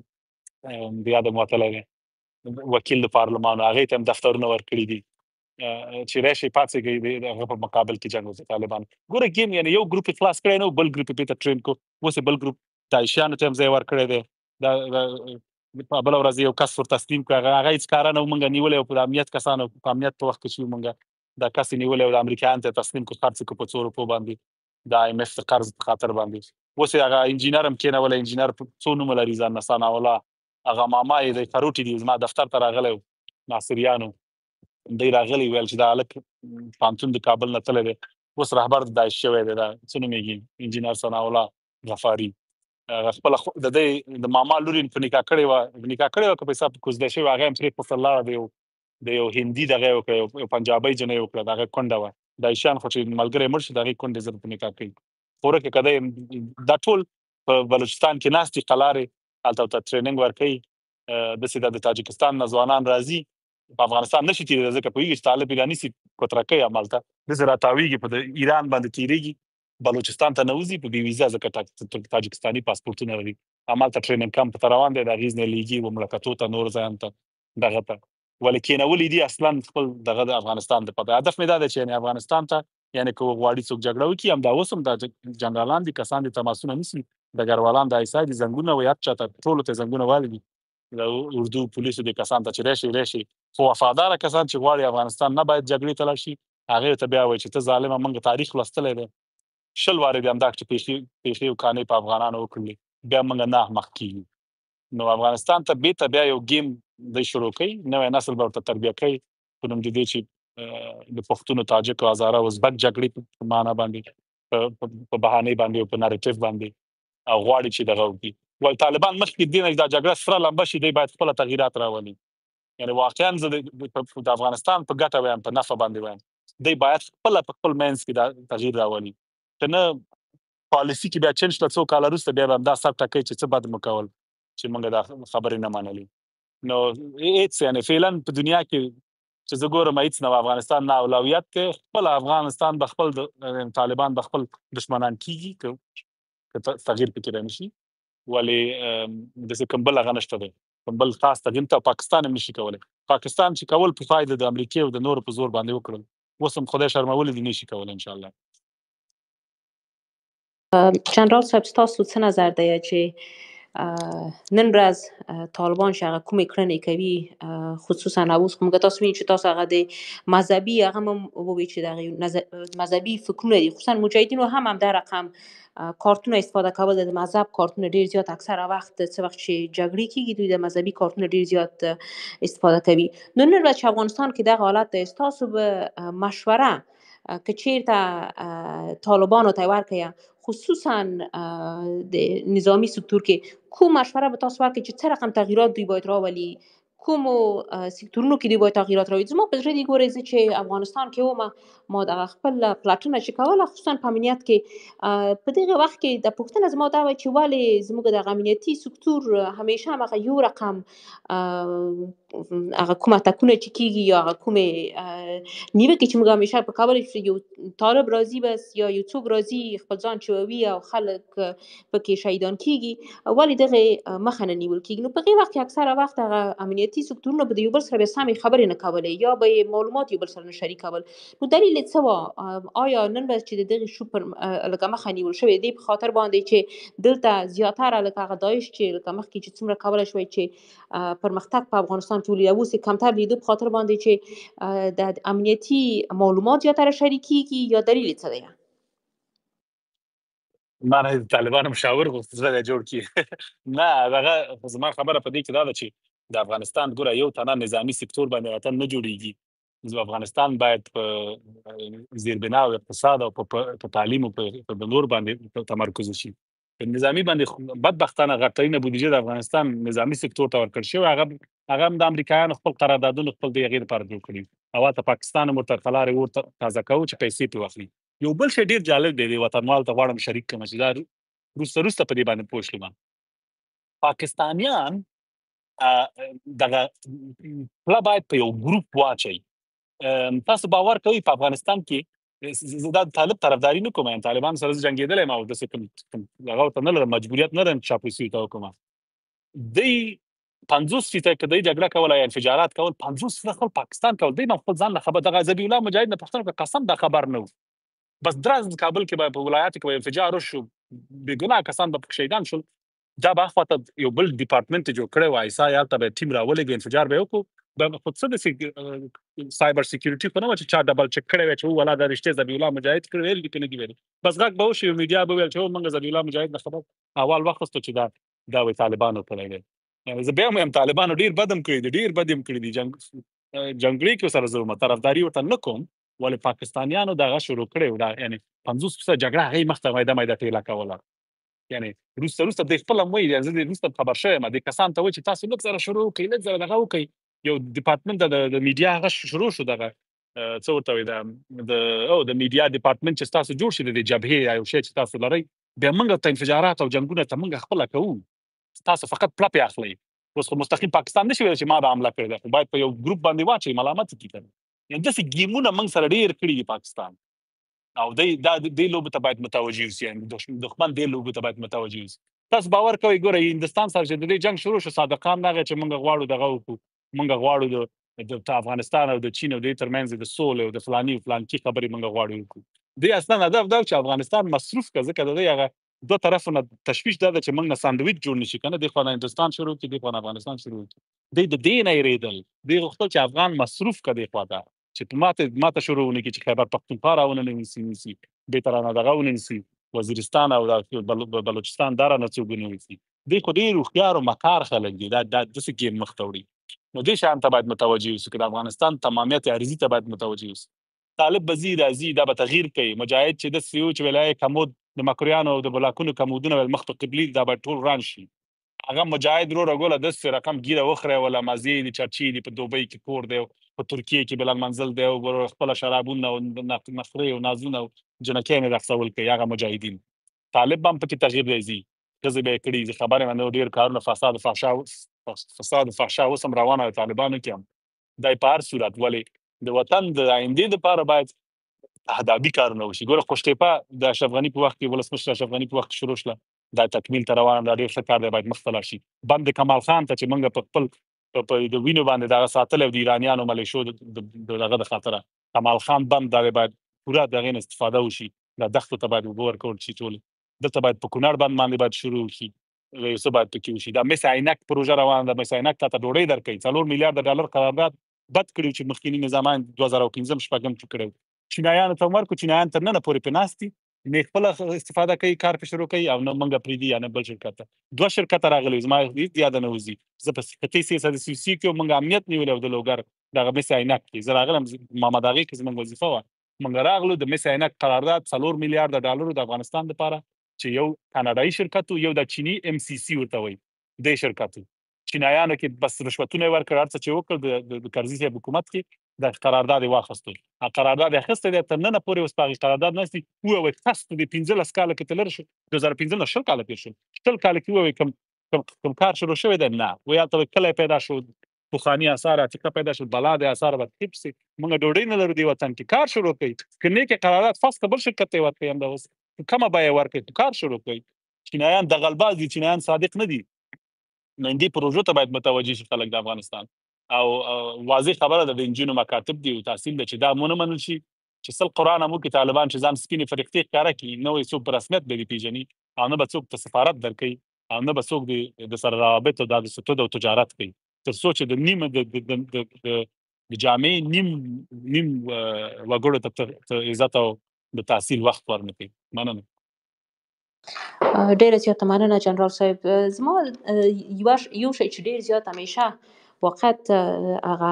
بیا د معتلله وکیل پارلمان هغه ته دفترونه ورکړي دي چې راشي پاتې دی هغه په مقابل کې جنگ وکړي طالبان ګوره ګیم یعنی یو ګروپ خلاص کړي نو بل ګروپ په ټرین کو وسه بل ګروپ دایشانو ته ځای ورکړي دی دا په بل ورځ یو کس ور تسلیم کړه هغه هیڅ کار نه مونږ نیولې او په امنیت کسانو په امنیت په وخت کې چې مونږ دا کس نیولې او د امریکایان ته تسلیم کو خرڅ کو په څورو په باندې دا ایم اف قرض په خاطر باندې وسه هغه انجینر هم کېنه ولا انجینر څو نوم لري ځان نسانه ولا هغه ماما یې د فروټي دی زما دفتر ته راغلی ناصریانو دی راغلی ویل چې دا الک پانتون د کابل نه تللی اوس رهبر د داعش شوی دی دا څه نومېږي انجینر ثناء الله غفاري خپل د دې د ماما لوري په نکاح کړي او په حساب کوزده شي هغه هم پرې په الله دی د یو هندي دغه یو پنجابي جنې وکړه دغه کونډه و د ایشان خو چې ملګری مرشد دغه کونډه زر په نکاح کوي خوره کې کده د ټول په بلوچستان کې ناستي قلارې البته ته ټریننګ ورکړي د سیده د تاجکستان نزوانان راځي په افغانستان نشي تیری ځکه په یوه طالب ایرانی سي کوترکې عملته د زرا تاویږي په ایران باندې تیریږي بلوچستان ته نوځي په بې ویزا ځکه تاجکستاني پاسپورټونه لري همالته ټریننګ کمپ ته روان دی د هغې نه لیږي مملکتو ته نور ځایانو ته دغه ته ولې کېنولي دي اصلا خپل دغه د افغانستان دپاره هدف مې دا دی چې یعنې افغانستان ته یعنې که غواړي څوک جګړه وکړي همدا اوس هم دا جنرالان دي کسان دي تماسونه نیسي ډګروالان د آی اس آی دي زنګونه وایي هر چاته ټولو ته زنګونه والي دي د اردو پولیسو دې کسان ته چې راشي خو وفاداره کسان چې غواړي افغانستان نه باید جګړې ته لاړ شي هغې ته بیا وایي چې ته ظالمه موږ تاریخ لوستلی دی 20 وارې دې همدا پیښې او کانې په افغانانو وکړلې بیا موږ نه احمق کېږو نو افغانستان ته بیرته بیا یو گیم دی شروع کوي نوی نسل به ورته تربیه کوي په نوم د دې چې د پښتون تاجک او هزاره او ازبک جګړې په معنا باندې په بهانې باندې او په نریټیف باندې او غواړي چې دغه وکړي ول طالبان مخکې دې نه دا جګړه سره لمبه شي دی باید خپله تغییرات راولي یعنې واقعا زه د افغانستان په ګټه وایم په نفع باندې وایم دی باید خپله په خپل منځ کې دا تغییر راولي که نه پالیسي کې بیا چینج کړه څو کاله وروسته بیا به همدا سر ټکوي چې څه بد مو کول چې موږ دا خبرې نه منلې نو هېڅ یعنې فعلا په دنیا کې چې زه ګورم هېڅ نه افغانستان نه اولویت دی خپل افغانستان به خپل طالبان به خپل دشمنان کېږي که تغییر پکې رانشي ولې داسې کوم بل هغه نشته دی کوم بل خاص تغییر ته پاکستان هم نشي کولی پاکستان چې کول په فایده د امریکې او د نورو په زور باندې وکړل اوس هم خدای شرمولی دي نشي کولی انشاءالله جنرال صاحب ستاسو څه نظر دی چې نن ورځ طالبان چې هغه کومې کړنې کوي خصوصا اوس خو موږ تاسو وینئ چې تاسو هغه د مذهبي هغه هم ووایي چې دغه مذهبي فکرونه دي خصوصا مجاهدینو هم همدا رقم کارتونه استفاده کول د مذهب کارتونه ډیر زیات اکثره وخت څه وخت چې جګړې کیږي دوی د مذهبي کارتونه ډیر زیات استفاده کوي نو نن ورځ چې افغانستان کې دغه حالت دی ستاسو به مشوره که چیرته طالبانو ته ورکړئ خصوصا د نظامی سکتور کې کوم مشوره به تاسو ورکړئ چې څه رقم تغییرات دوی باید راولي کومو سکتورونو کې دوی باید تغییرات راوړي زما په زړه دي ګورئ زه چې افغانستان کې وم ما دغه خپل پلټنه چې کوله خصوصا په امنیت کې په دغه وخت کې د پوښتنه زما دا وه چې ولې زموږ دغه امنیتي سکتور همیشه همغه یو رقم هغه کومه اتکونه چې کېږي یا هغه کومې نیوکې چې موږ همیشه په کابل کې یو طالب راځي بس یا یو څوک راځي خپل ځان چوي او خلک پکې شهیدان کېږي ولې دغه مخه نه نیول کېږي نو په هغې وخت کې اکثره وخت هغه امنیتي سکتورونه به د یو بل سره بیا سمې خبرې نه کولې یا به یې معلومات یو بل سره نه شریکول نو دلیل یې څه وه آیا نن ورځ چې د دغې شو پر لکه مخه نیول شوې دې په خاطر باندې چې دلته زیاتره لکه هغه داعش چې لکه مخکې چې څومره کولی شوی چې پرمختګ په افغانستان کې ولري اوس یې کمتر لیدو په خاطر باندې چې د امنیتي معلومات زیاتره شریکېږي یا دلیل یې څه دی ما نه د طالبانو مشاور غوښتل دی جوړ کړي نه دغه زما خبره په دې کې دا ده چې د افغانستان ګوره یو تنه نظامي سکتور باندې وطن نه جوړېږي زه افغانستان باید په زیربنا او اقتصاد او په تعلیم او په نور باندې تمرکز وشي په نظامي باندې بدبختانه غټرینه بودیجه د افغانستان نظامي سکتور ته ورکړل شوې هغه هم د امریکایانو خپل قراردادونه خپل د هغې لپاره جوړ کړي او هلته پاکستان هم ورته خلارې اور تازه کوو چې پیسې پرې واخلي یو بل شی ډېر جالب دی وطنوال ته غواړم شریک کړم چې دا وروسته په دې باندې پوه شلم پاکستانیان دغه پله باید په یو ګروپ واچوي تاسو باور کوئ په افغانستان کې زه دا طالب طرفداري نه کوم طالبان سره زه جنګېدلی یم او داسې کوم هغه ورته نه لرم مجبوریت نه لرم چې چاپلوسي ورته وکړم دوی 50% که دوی جګړه کوله یا انفجارات کول 50% خپل پاکستان کول دوی خپل ځان له خبر دغه ذبیح الله مجاهد نه پوښتنه وکړه قسم دا خبر نه و بس درز کابل کې به په ولایاتو کې به انفجار وشو بېګناه کسان به پکې شهیدان شول دا به هخواته یو بل ډیپارټمنټ یې جوړ کړی و ایسا هلته به ټیم راولېږه انفجار به یې وکړو خو څه داسې سایبر سیکیورټي خو نه وه چې چا ډبل چک کړی وی چې ولا دا رښتې ذبیح الله مجاهد کړی ویل دي که نه دي ویلي بس غږ به وشي میډیا به ویل چې موږ ذبیح الله مجاهد نه خبر اول واخیستو چې دا وایي طالبانو کړی دی زه بیا هم وایم طالبانو ډېر بد هم کړي دي ډېر بد هم کړي دي جنګړې کې ورسره زه طرفداري ورته نه کوم ولې پاکستانیانو دغه شروع کړی و دا یعنې 50% جګړه هغې مخته میده ټېله کوله یعنې وروسته دوی خپله هم وایي زه دې وروسته خبر شوی یم دې کسانو ته وایي چې تاسو لږ سره شروع وکړئ لږ سره دغه وکړئ یو ډیپارټمنټ د میډیا هغه شروع شو دغه څه ورته وایي د میډیا ډیپارټمنټ چې ستاسو جوړ شي د دې جبهې یا یو شی چې تاسو لرئ بیا موږ ته انفجارات او جنګونه ته موږ خپله کوو تاسو فقط پله پې اخلئ اوس خو مستقیم پاکستان نشي ویلی چې ما دا حمله کړې ده خو باید په یو ګروپ باندې واچوي ملامت یې کړي یعنې داسې ګیمونه موږ سره ډېر کړي دي پاکستان او دې لوبې ته باید متوجه اوسي، یعنې دښمن دې لوبې ته باید متوجه اوسي. تاسو باور کوئ ګوره هندوستان سره چې د دې جنګ شروع شو، صادقان دغه چې موږ غواړو دغه وکړو، موږ غواړو د افغانستان او د چین او د ترمنځ د سولې او د فلاني فلانکي خبرې موږ غواړو وکړو. دې اصلا هدف دا چې افغانستان مصروف کړه، ځکه د دې هغه دوه طرفونه تشویش دا ده چې موږ نه ساندویچ جوړ نشي کنه، دې خوا نه هندوستان شروع کړي، دې خوا نه افغانستان شروع کړي. دوی د دې نه یېرېدل، دوی غوښتل چې افغان مصروف کړه دې خوا ته، چې ماته شروع ونه کړي چې خیبر پښتونخوا راونه نیسي، بېرته رانه دغه ونیسي، وزیرستان او بلوچستان دا رانه څوک ونیسي. دوی خو ډېر هوښیار او مکار خلک دي، دا داسې ګیم مخ ته وړي. نو دې شیانو ته باید متوجه اوسو که د افغانستان تمامیت عرضي ته باید متوجه اوسو. طالب به ځي راځي، دا به تغییر کوي. مجاهد چې داسې و چې ویلای کمود د مکرویانو او د بلاکونو کمودونه ویل مخ په قبلي، دا به ټول وران شي. هغه مجاهد وروره ګوله داسې رقم ګیره وخوری وله، مزې دي، چرچې دي، په دوبۍ کې کور دی، په ترکیې کې بلال منزل دی، او وروره خپله شرابونه او نخرې او نازونه او جنکۍ مې رقصول کوي هغه مجاهدین. طالب هم پکې تغییر دی ځي، ښځې به یې کړي، زه خبر یم ډېر کارونه فساد و فحشا اوس هم روانه د طالبانو کې هم. دی په هر صورت ولې د وطن د آیندې دپاره باید اهدابي کارونه وشي. ګوره خوشتیپه د اشرف غني په وخت کې، ولسمشر اشرف غني په وخت کې شروع شوله، دا تکمیل ته روانه ده، ډېر ښه کار دی، باید مخ ته لاړ شي. بند کمال خان ته چې موږ په خپل په د وینو باندې دغه ساتلی د ایرانیانو ملیشو د دغه د خاطره، کمال خان بند دا باید پوره د هغې نه استفاده وشي، دا دښتو ته باید اوبه ورکول شي ټولې. دلته باید په کونړ بند باندې باید شروع شي، یو څه باید پکې وشي. دا مس عینک پروژه روانه ده، مس عینک تا ته ډوډۍ درکوي، 4 میلیارده ډالر قرارداد بد کړي چې مخکیني نظامان 2015 شپږم کې کړی. چینایانو ته هم ورکړو، چینایان تر ننه پورې پرې ناست دي، نه خپله استفاده کوي، کار پرې شروع کوي، او نه موږ پرېږدي یا نه بل شرکت ته. 2 شرکته راغلي، زما هېڅ یاده نه وځي. زه په قطعي CSC کې موږ امنیت نیولی او د لوګر دغه مس عینک کې زه راغلم، محمد اغې کې زموږ وظیفه وه، موږ راغلو د مس عینک قرارداد 4 میلیارده ډالرو د افغانستان دپاره، چې یو کاناډایي شرکت و، یو د چینی MCC ورته وایي، دی شرکت و. چینایانو کې بس رشوتونه یې ورکړل، هر څه چې وکړل د کرزي صاحب حکومت کې، د قرارداد یې واخیستل. قرارداد یې اخیستی دی، تر ننه پورې اوس په هغې قرارداد ناست دي. ووایي خست دی 15 کاله کې ته لرې شو، 2015 نه 20 کاله تېر شول، 20 کاله کې ووایي کوم کار شروع شوی دی؟ نه. وایي هلته کلی پیدا شو، پخواني آثار عتیقه پیدا شول، بلا د آثار به تحریف سي، موږ ډوډۍ نه لرو دې وطن کې، کار شروع کړئ. که نیکې قرارداد فسخ بل شرکت ته یې ورکړئ، همدا اوس کمه بیه یې ورکړئ، کار شروع کړئ. چینایان دغلباز دي، چینایان صادق نه دي. نو دې پروژو ته باید متوجه شي خلک د افغانستان. او واضح خبره ده د نجونو مکاتب دي او تحصیل ده، چې دا مونه منل شي چې سل قرآن هم وکړي طالبان، چې ځان سپینې فرښتې ښکاره کړي، نه یې څوک په رسمیت به دې پېژني، او نه به څوک ته سفارت درکوي، او نه به څوک د سره روابط او د ستود او تجارت کوي، تر څو چې د نیم د جامعې نیم وګړو ته عزت او د تحصیل وخت ورنکوي. مننه. ډیره زیاته مننه جنرال صاحب. زما یو شی چې ډیر زیات همیشه وقت هغه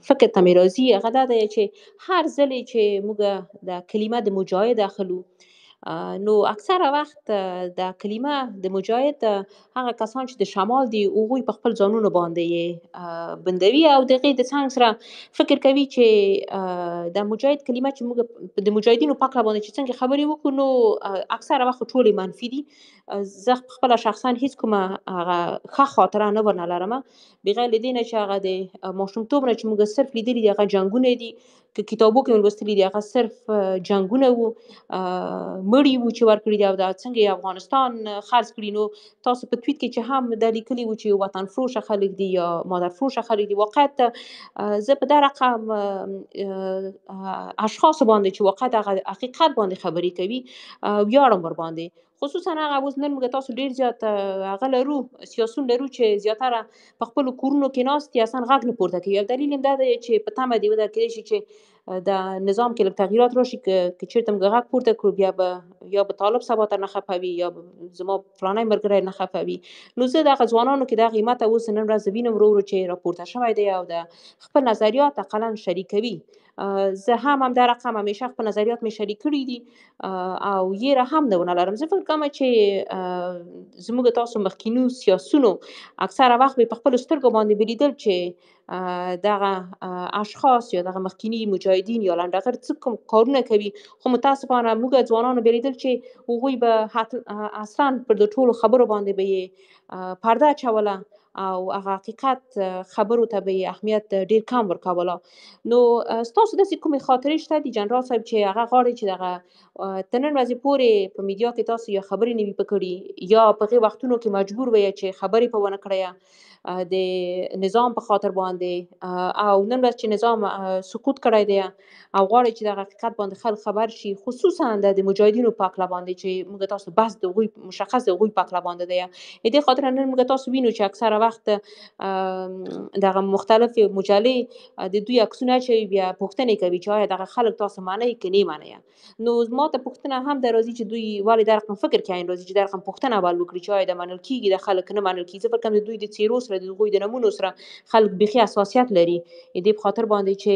فکر ته مې راځي، هغه دا دی چې هر ځلې چې موږ د کلمه د مجاهد اخلو، نو اکثره وخت د کلمه د مجاهد هغه کسان چې د شمال دي، هغوی په خپل ځانونو باندې بندوي، او د هغې د څنګ سره فکر کوي چې د مجاهد کلمه چې موږ د مجاهدینو په هکله باندې چې څنګه خبرې وکړو، نو اکثره وخت ټولې منفي دي. زه خپله شخصا هیڅ کومه هغه ښه خاطره نه ورنه لرمه، بغیر له دې نه چې هغه د ماشومتوب نه چې موږ صرف لیدلي دي هغه جنګونه دي، که کتابو کې مې لوستلي دي هغه صرف جنګونه وو، مړي وو چې ورکړي دي، او دا څنګه یې افغانستان خرڅ کړي. نو تاسو په تویټ کې چې هم دا لیکلي وو چې وطن فروشه خلک دي یا مادر فروشه خلک دي، واقعیت زه په دا رقم اشخاصو باندې چې واقعیت هغه حقیقت باندې خبرې کوي ویاړم ورباندې. خصوصا هغه اوس نن موږ تاسو ډیر زیات هغه لرو، سیاسون لرو چې زیاتره په خپلو کورونو کې ناست دي، اصلا غږ نه پورته کوي. دلیل هم دا دی چې په تمه دي ودرکېدای شي چې د نظام کې لږ تغییرات راشي، که چېرته موږ غږ پورته کړو، بیا به یا به طالب سبا ته نه خفه وي، یا زما فلانی ملګری نه خفه وي. نو زه دغه ځوانانو کې دا قیمت اوس نن ورځ وینم ورو ورو چې راپورته شوی دی، او د خپل نظریات اقلا شریکوي. زه هم همدا رقم همیشه خپل نظریات مې شریک کړي دي، او یې هم نه ونه لرم. زه فکر کوم چې زموږ تاسو مخکینو سیاسونو اکثره وخت په خپلو سترګو باندې بلیدل چې دغه اشخاص یا دغه مخکینی مجاهدین یا لنډغر څه کوم کارونه کوي، خو متاسفانه موږ ځوانانو بلیدل چې هغوی به اصلا پر د ټولو خبرو باندې به یې پرده اچوله، او هغه حقیقت خبرو ته به یې اهمیت ډېر کم ورکوله. نو ستاسو داسې کومې خاطرې شته د جنرال صاحب چې هغه غواړي چې دغه تر نن ورځې پورې په میډیا کې تاسو یا خبرې نه وي کړي یا په هغې وختونو کې مجبور وئ چې خبرې په ونه کړئ د نظام په خاطر باندې او نن ورځ چې نظام سقوط کړی دی او غواړي چې د حقیقت باندې خلک خبر شي، خصوصا د مجاهدینو په هکله باندې چې موږ تاسو بحث د هغوی مشخص د هغوی په هکله باندې دی. د دې خاطر نن موږ تاسو وینو چې اکثره وخت دغه مختلفې مجلې د دوی عکسونه اچوي، بیا پوښتنې کوي چې آیا دغه خلک تاسو منئ که نه منئ. نو ما ته پوښتنه هم در راځي چې دوی ولې دا رقم فکر کوي راځي چې دا رقم پوښتنه ول وکړي چې آیا د منل کېږي د خلک نه منل کېږي. زه فکر کوم د دوی د څېرو سره د هغوی د نومونو سره خلک بیخي حساسیت لري د دې په خاطر باندې چې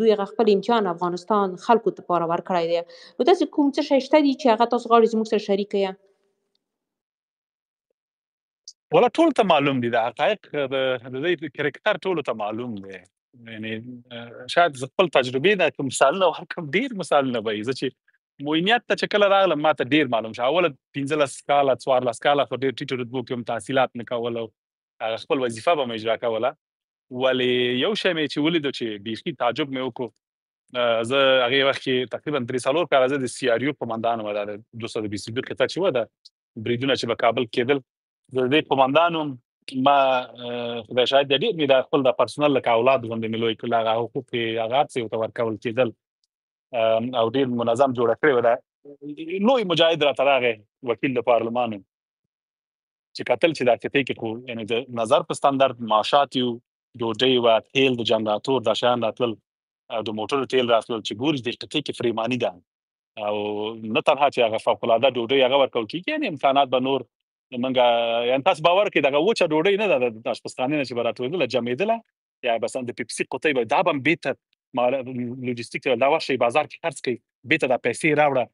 دوی هغه خپل امتحان افغانستان خلکو لپاره ورکړی دی. نو داسې کوم څه شی شته دي چې هغه تاسو غواړئ زموږ سره شریک کړئ؟ ولا ټول ته معلوم دي د حقایق د دې کرکټر ټول ته معلوم دی. یعنی شاید زه خپل تجربې نه کوم مثالونه ورکړم، ډېر مثالونه به وي. زه چې موینیت ته چې کله راغلم ما ته ډېر معلوم شو. اوله 15 کاله 14 کاله خو ډېر ټیټو رتبو کې هم تحصیلات مې کول او خپل وظیفه به مې اجرا کوله. ولې یو شی مې چې ولیدو چې بیخي تعجب مې وکړو، زه هغې وخت کې تقریبا 3-4 کاله زه د سی آر یو قمندان وم، دا د 222 قطعه چې وه د بریدونه چې به کابل کېدل د دې قمندان وم. ما خدای شاهد دی ډېر مې د خپل د پرسونل لکه اولاد غوندې مې لوی کړل. هغه حقوق یې هغه هر څه ورته ورکول کېدل او ډېر منظم جوړه کړې وه. دا لوی مجاهد راته راغی وکیل د پارلمان و چې کتل چې دا قطعې کې خو یعنې د نظر په ستندرد معاشات یو، ډوډۍ وه، تیل د جنراتور دا شیان راتلل او د موټرو تیل راتلل چې ګوري د قطعې کې فریماني ده او نه تنها چې هغه فوقالعاده ډوډۍ هغه ورکول کېږي، یعنې امکانات به نور موږ یعنې تاسو باور کړئ دغه وچه ډوډۍ نه ده د اشپزخانې نه چې به راټولېدله جمعېدله یا مثلا د پیپسي قطۍ به دا به هم بېرته لوجستیک دا ورشئ بازار کې خرڅ کړئ، بېرته دا پیسې راوړه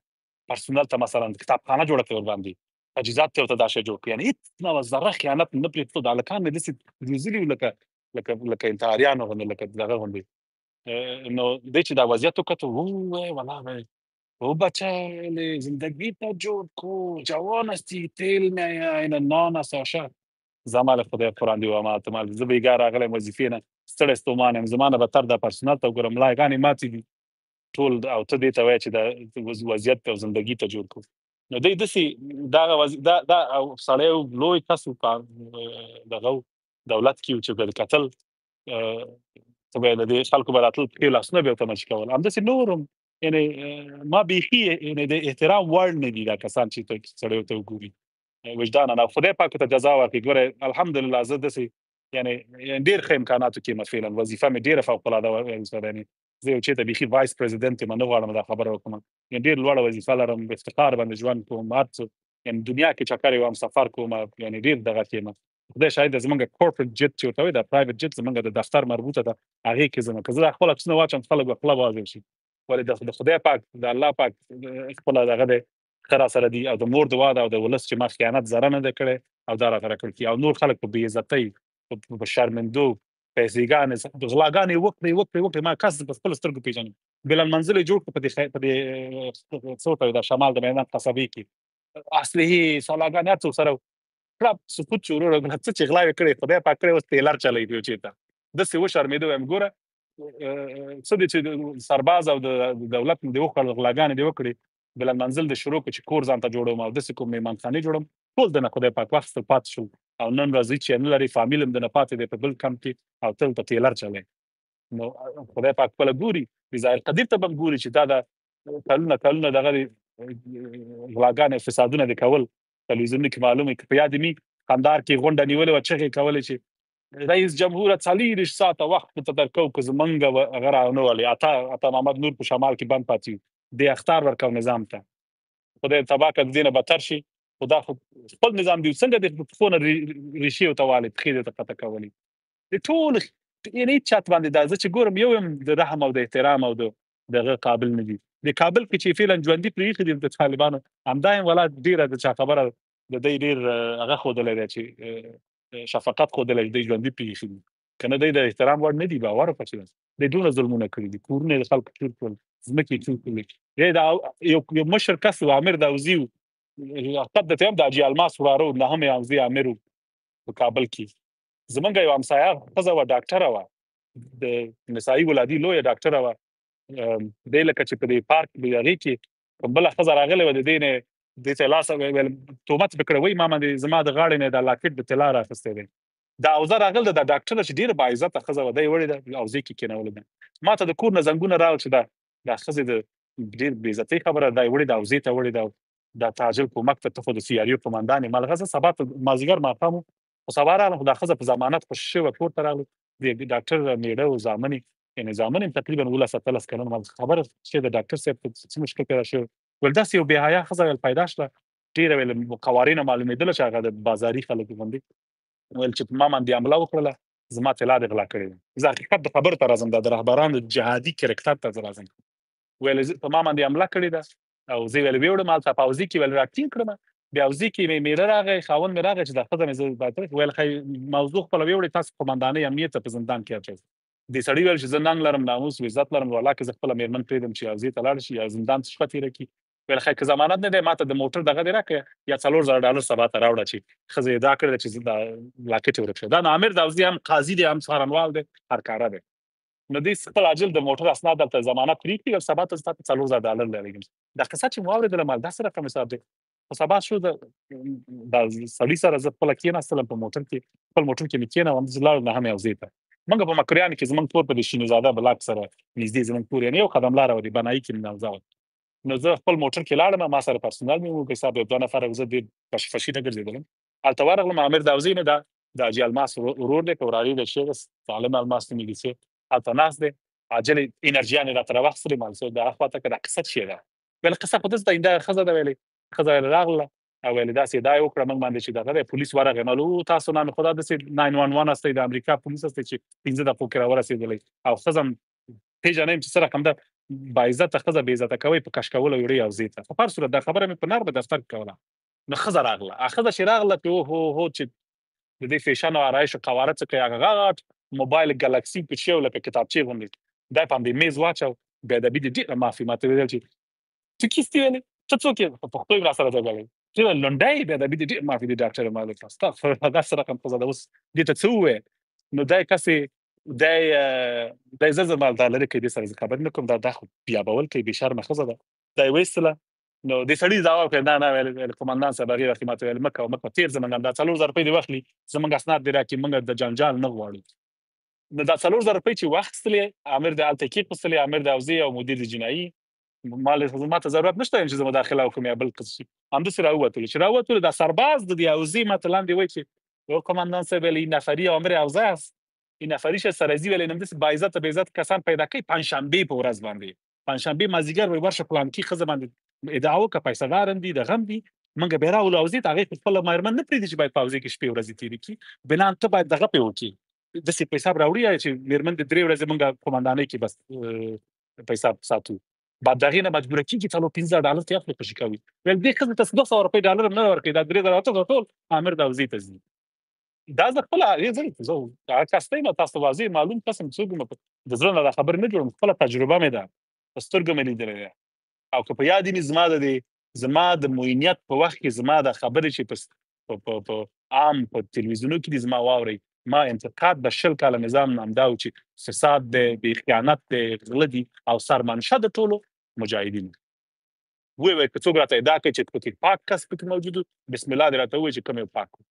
پرسونل ته مثلا کتابخانه جوړه کړئ ورباندې، تجهیزات ته ورته دا شی جوړ کړي. یعنې هېڅ نه ذره خیانت نه پرېښود. هلکان مې داسې روزلي وو لکه انتحاریانو غوندې لکه دغه غوندې. نو دی چې دا وضعیت وکتو ووایه والله او بچه زندگی تا جور کو جوان هستی تیل میآید نان ساشا. زما له خدای قرآن دی وامات مال زه بیګا راغلی وظیفې نه ستړی ستومان یم، زما نه بدتر دا پرسونل ته وګورم ملایګانې ماتې دي ټول او ته دې ته وایې چې دا وضعیت او زندګي ته جوړ کړو. نو دی داسې دغه دا سړی لوی کس په دغه دولت کې و چې به یې کتل ته به یې د دې خلکو به راتلل پښې لاسونه به یې ورته مچ کول. همداسې نور هم یعنې ما بیخي یعنې د احترام وړ نه دي دا کسان چې سړی ورته وګوري وجدانا. او خدای پاک ته جزا ورکړي. ګوره الحمدلله زه داسې یعنې ډېر ښه امکاناتو کې یم فعلا، وظیفه مې ډېره فوقالعاده وظیفه ده. یعنې زه یو چېرته بیخي وایس پرزیدنټ یم، نه غواړم دا خبره وکړم، یعنې ډېر لوړه وظیفه لرم، افتخار باندې ژوند کوم، هر څه یعنې دنیا کې چکر یې وم، سفر کوم، یعنې ډېر دغه کې یم. خدای شاهد دی زموږ کورپرېټ جېټ چې ورته وایي دا پرایویټ جېټ زموږ د دفتر مربوطه ده هغې کې ځم. که زه دا خپل عکسونه واچوم خلک به خوله وازې شي. ولې د خدای پاک د الله پاک خپله دغه دی ښه راسره دي او د مور د واده او د ولس چې ما خیانت ذره نه ده کړی او دا راته راکړل کېږي او نور خلک په بې عزتۍ په شرمندو پیسېګانې غلاګانې وکړې ما کس په خپلو سترګو پېژنم. بلالمنزل یې جوړ کړو په دې څه ورته وایي دا شمال د میدان قصبې کې اصلحې سلاګانې هر څه سره کړپ سقوط چې وروره څه چې غلا یې کړې خدای پاک کړی اوس ټیلر چلوي یو چېرته. داسې وشرمېده وایم ګوره څه دی چې سرباز او د دولت دې وکړل غلاګانې دې وکړې بلالمنزل د شروع کړو چې کور ځان ته جوړوم او داسې کوم مېهمانخانې جوړوم ټول د نه خدای پاک واخیستل پاتې شول او نن ورځ هېڅ شی نه لري، فامیل هم د نه پاتې دی په بل کمپ کې او تل ته ټیلر چلوي. نو خدای پاک خپله ګوري، ظاهر قدیر ته به هم ګوري چې دا د کلونه دغه غلاګانې فسادونه دې کول. تلویزیونونو کې معلومه که په یاد مي کندهار کې غونډه نیولې وه چغې کولې چې رئیس جمهوره 40 ساعته وخت درته درکوو که زمونږ هغه رانه ولې عطا محمد نور په شمال کې بند پاتې وي دې اخطار ورکوو نظام ته. خدای تباه کړه د دې نه بدتر شي. خو دا خو خپل نظام دی څنګه د پښو نه ریشې ورته والې پښې دې ته قطع کولې. د ټول یعنې هېڅ چاته باندې دا زه چې ګورم یو یم د رحم او د احترام او دغه قابل نه دي. د کابل کې چې فعلا ژوندي پرېښي دي د طالبانو همدا یم ولا ډېره د چا خبره د دی ډېر هغه ښودلی دی چې شفقت ښودلی چې دی ژوندي پرېښي دي که نه دی د احترام وړ نه دي باور وکړه چې دی دونه ظلمونه کړي دي، کورونه یې د خلکو چور کړل، ځمکې یې چور کړلې. یا یو مشر کس و امیر داوزي و حقیقت درته وایم د حاجي الماس وراره و نهم حمزې امیر و په کابل کې زمونږ یو همسایه ښځه وه، ډاکټره وه، د نسایي ولادي لویه ډاکټره وه. دی لکه چې په دې پارک د هغې کې بله ښځه راغلې وه، د دې نه دې ته لاس ویل تهمت پې کړی، وایي ما باندې زما د غاړې نه دا لاکټ د طلا رااخیستی دی. دا اوزه راغله دا ډاکټره چې ډېره باعزته ښځه وه، دا یې وړې ده اوزې کې کېنولې ده. ما ته د کور نه زنګونه راغلل چې دا ښځې د ډېر بې عزتۍ خبره دا یې وړې ده اوزې ته وړې ده، دا تاجل کومک ته خو د سیاریو قمندان یې. مالغه زه سبا ته مازدیګر ماښام خو سبا راغلم، خو دا ښځه په ضمانت خوشي شوې کور ته راغلو. د ډاکټر میړه او زامن یعنې زامن یې تقریبا 17 کلن مال خبره چې د ډاکټر صاحب ته څه مشکل پیدا شوی. ویل داسې یو بې حیا ښځه ویل پیدا شوه، ډېره ویل قوارینه معلومېدله چې هغه د بازاري خلک غوندې. ویل چې ما باندې حمله وکړله، زما طلا دې غلا کړې ده. زه حقیقت د خبرو ته راځم، دا د رهبرانو جهادي کرکټر ته زه راځم. ویل په ما باندې حمله کړې ده او زه ویل ویوړم هلته په حوزې کې ویل راټینګ کړم. بیا حوزې کې مې میړه راغی، خاوند مې راغی چې دا ښځه مې زه باید ویل ښایي موضوع خپله ویوړې، تاسو قمندانۍ امنیت ته په زندان کې اچوئ. دې سړي ویل چې زه ننګ لرم، ناموس او عزت لرم، والله که زه خپله مېرمن پرېږدم چې حوزې ته لاړه شي یا زندان ته شپه تېره کړي. ویل ښایي که ضمانت نه دی ما ته د موټر دغه دې راکړه یا $4000 سبا ته راوړه چې ښځه ادعا کړې ده چې زه دا لاکټ یې ورک شوی. دا نو امیر د حوزې هم قاضي دی، هم څارنوال دی، هر کاره دی. نو دې خپل عاجل د موټر اسناد دلته ضمانت پرېږدي او سبا ته زه تا ته $4000 درلېږم. دا قصه چې مو واورېدله مال داسې رقم حساب دی. خو سبا شو دا سړي سره زه خپله کېناستلم په موټر کې، خپل موټر کې مې کېنوم، زه لاړم نهم حوزې ته. موږ په مکریانو کې زموږ کور په د شینوزاده بلاک سره نږدې زموږ کور یعنې یو قدم لاره وه، د بنایي کې مې حوزه وه. نو زه خپل موټر کې لاړم، ما سره پرسونل مې وو، حساب یو 2 نفره، زه ډېر فشي نه ګرځېدلم. هلته ورغلم، امیر د حوزې نه د حاجي الماس ورور دی، په وراري د شیخ سالم الماس نومېږي چې هلته ناست دی. عاجل انرژیانې راته راواخیستلې، مال زه د هغه خوا ته که دا قصه څه شی ده؟ ویل قصه خو داسې ده، دا ښځه ده ویلې. ښځه ویل راغله او ویل داسې ادعا یې وکړه موږ باندې چې دغه دی. پولیس ورغی، مال تاسو نه خو دا داسې 911 هستئ، د امریکا پولیس هستئ چې 15 دقیقو کې راورسېدلی او ښځه هم پېژنئ چې څه رقم ده. باعزته ښځه بې عزته کوئ په کش کولو وړئ حوزې ته. په هر صورت دا خبره مې په نرمه دفتر کې کوله. نو ښځه راغله، ښځه چې راغله پې هو چې د دې فیشن او آرایشو قواره څه کوي، هغه غټ موبایل ګلکسي کوچنی و لکه کتابچې غوندې، دا یې په همدې میز واچو. بې ادبي دې ډېره معافي. ما ته ویل چې ته کیستې ویلې، ته څوک یې؟ په پښتو یې راسره جګړې. چې ویل لنډی یې، بې ادبي دې ډېره معافي دې ډاکټره. ما ویل استغفرالله، داسې رقم ښځه ده، اوس دې ته څه ووایې؟ نو دی کسې دی زر زر مال دا لرې کوي، دې سره زه خبرې نه کوم، دا خو بیابول کوي، بې شرمه ښځه ده. دا یې وایستله. نو دې سړي دعوا وکړه، نه ویل قمندان صاحب هغې وختې ما ته ویل مه کوه مه کوه، تېر زه موږ دا $4000 دې واخلي، زموږ اسناد دې راکړي، موږ د جنجال نه غواړو. نو دا $4000 چې واخیستلې، امیر د هلته کېښوستلې، امیر د حوزې او مدیر د جنایي. ما ته ضرورت نشته چې زه مداخله وکړم یا بل څه شي. همداسې راووتلو. چې راووتلو دا سرباز د دې حوزې ما ته لاندې وایي چې قمندان صاحب ویل این نفری امیر حوزه است، این نفریش سرازی ویل همداسې باعزته بې عزته کسان پیدا کوي پنجشنبې په ورځ باندې. پنجشنبې مازدیګر وایي ورشه پلانکي ښځه باندې ادعا وکړه، پیسه دار هم دي، دغه هم دي، موږ بیا راولو حوزې ته. هغې خو خپله مېرمن نه پرېږدي چې باید په حوزې کې شپې ورځې تېرې کړي. بنا ته باید دغه پرې وکړي، داسې پیساب راوړي چې مېرمن د 3 ورځې موږ قمندانۍ کې بس پیساب ساتو. بعد د هغې نه مجبوره کېږي $15 ترې اخلي، خوشي کوي. ویل دې ښځې ته $200 هم نه ورکوي، دا 3800 ټول امیر د حوزې ته ځي. دا زه خپله زه هغه کس ته یم، تاسو ته واضح معلوم کس یم، څوک یم، د زړه نه دا خبرې نه جوړوم، خپله تجربه مې ده، په سترګو مې لیدلې ده. او که په یاد وي زما د معینیت په وخت کې زما دا خبرې چې په عام په تلویزیونو کې دي زما واورئ، ما انتقاد د 20 کاله نظام نه همدا و چې فساد دی، بې خیانت دی، غله دي او سرمنشه د ټولو مجاهدینو. وایي که څوک راته ادعا کوي چې پکې پاک کس پکې موجود و، بسم الله دې راته ووایي چې کوم یو پاک و.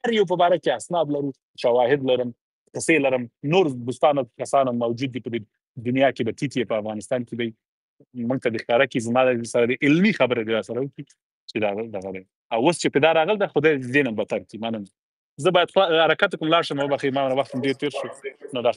هر یو په باره کې اسناد لرو، شواهد لرم، قصې لرم، نور دوستانو کسانو موجود دي په دنیا کې، به تیتې په افغانستان کې به موږ ته د ښکاره کړي، زما سره د علمي خبرې دې راسره وکړي چې دغه دی. او اوس چې په دا راغل ده، خدای دې نه بدتر کړي. مننه. زه باید حرکت کوم، لاړ شم، وبخښئ ما وخت ډېر تېر شو. نو دا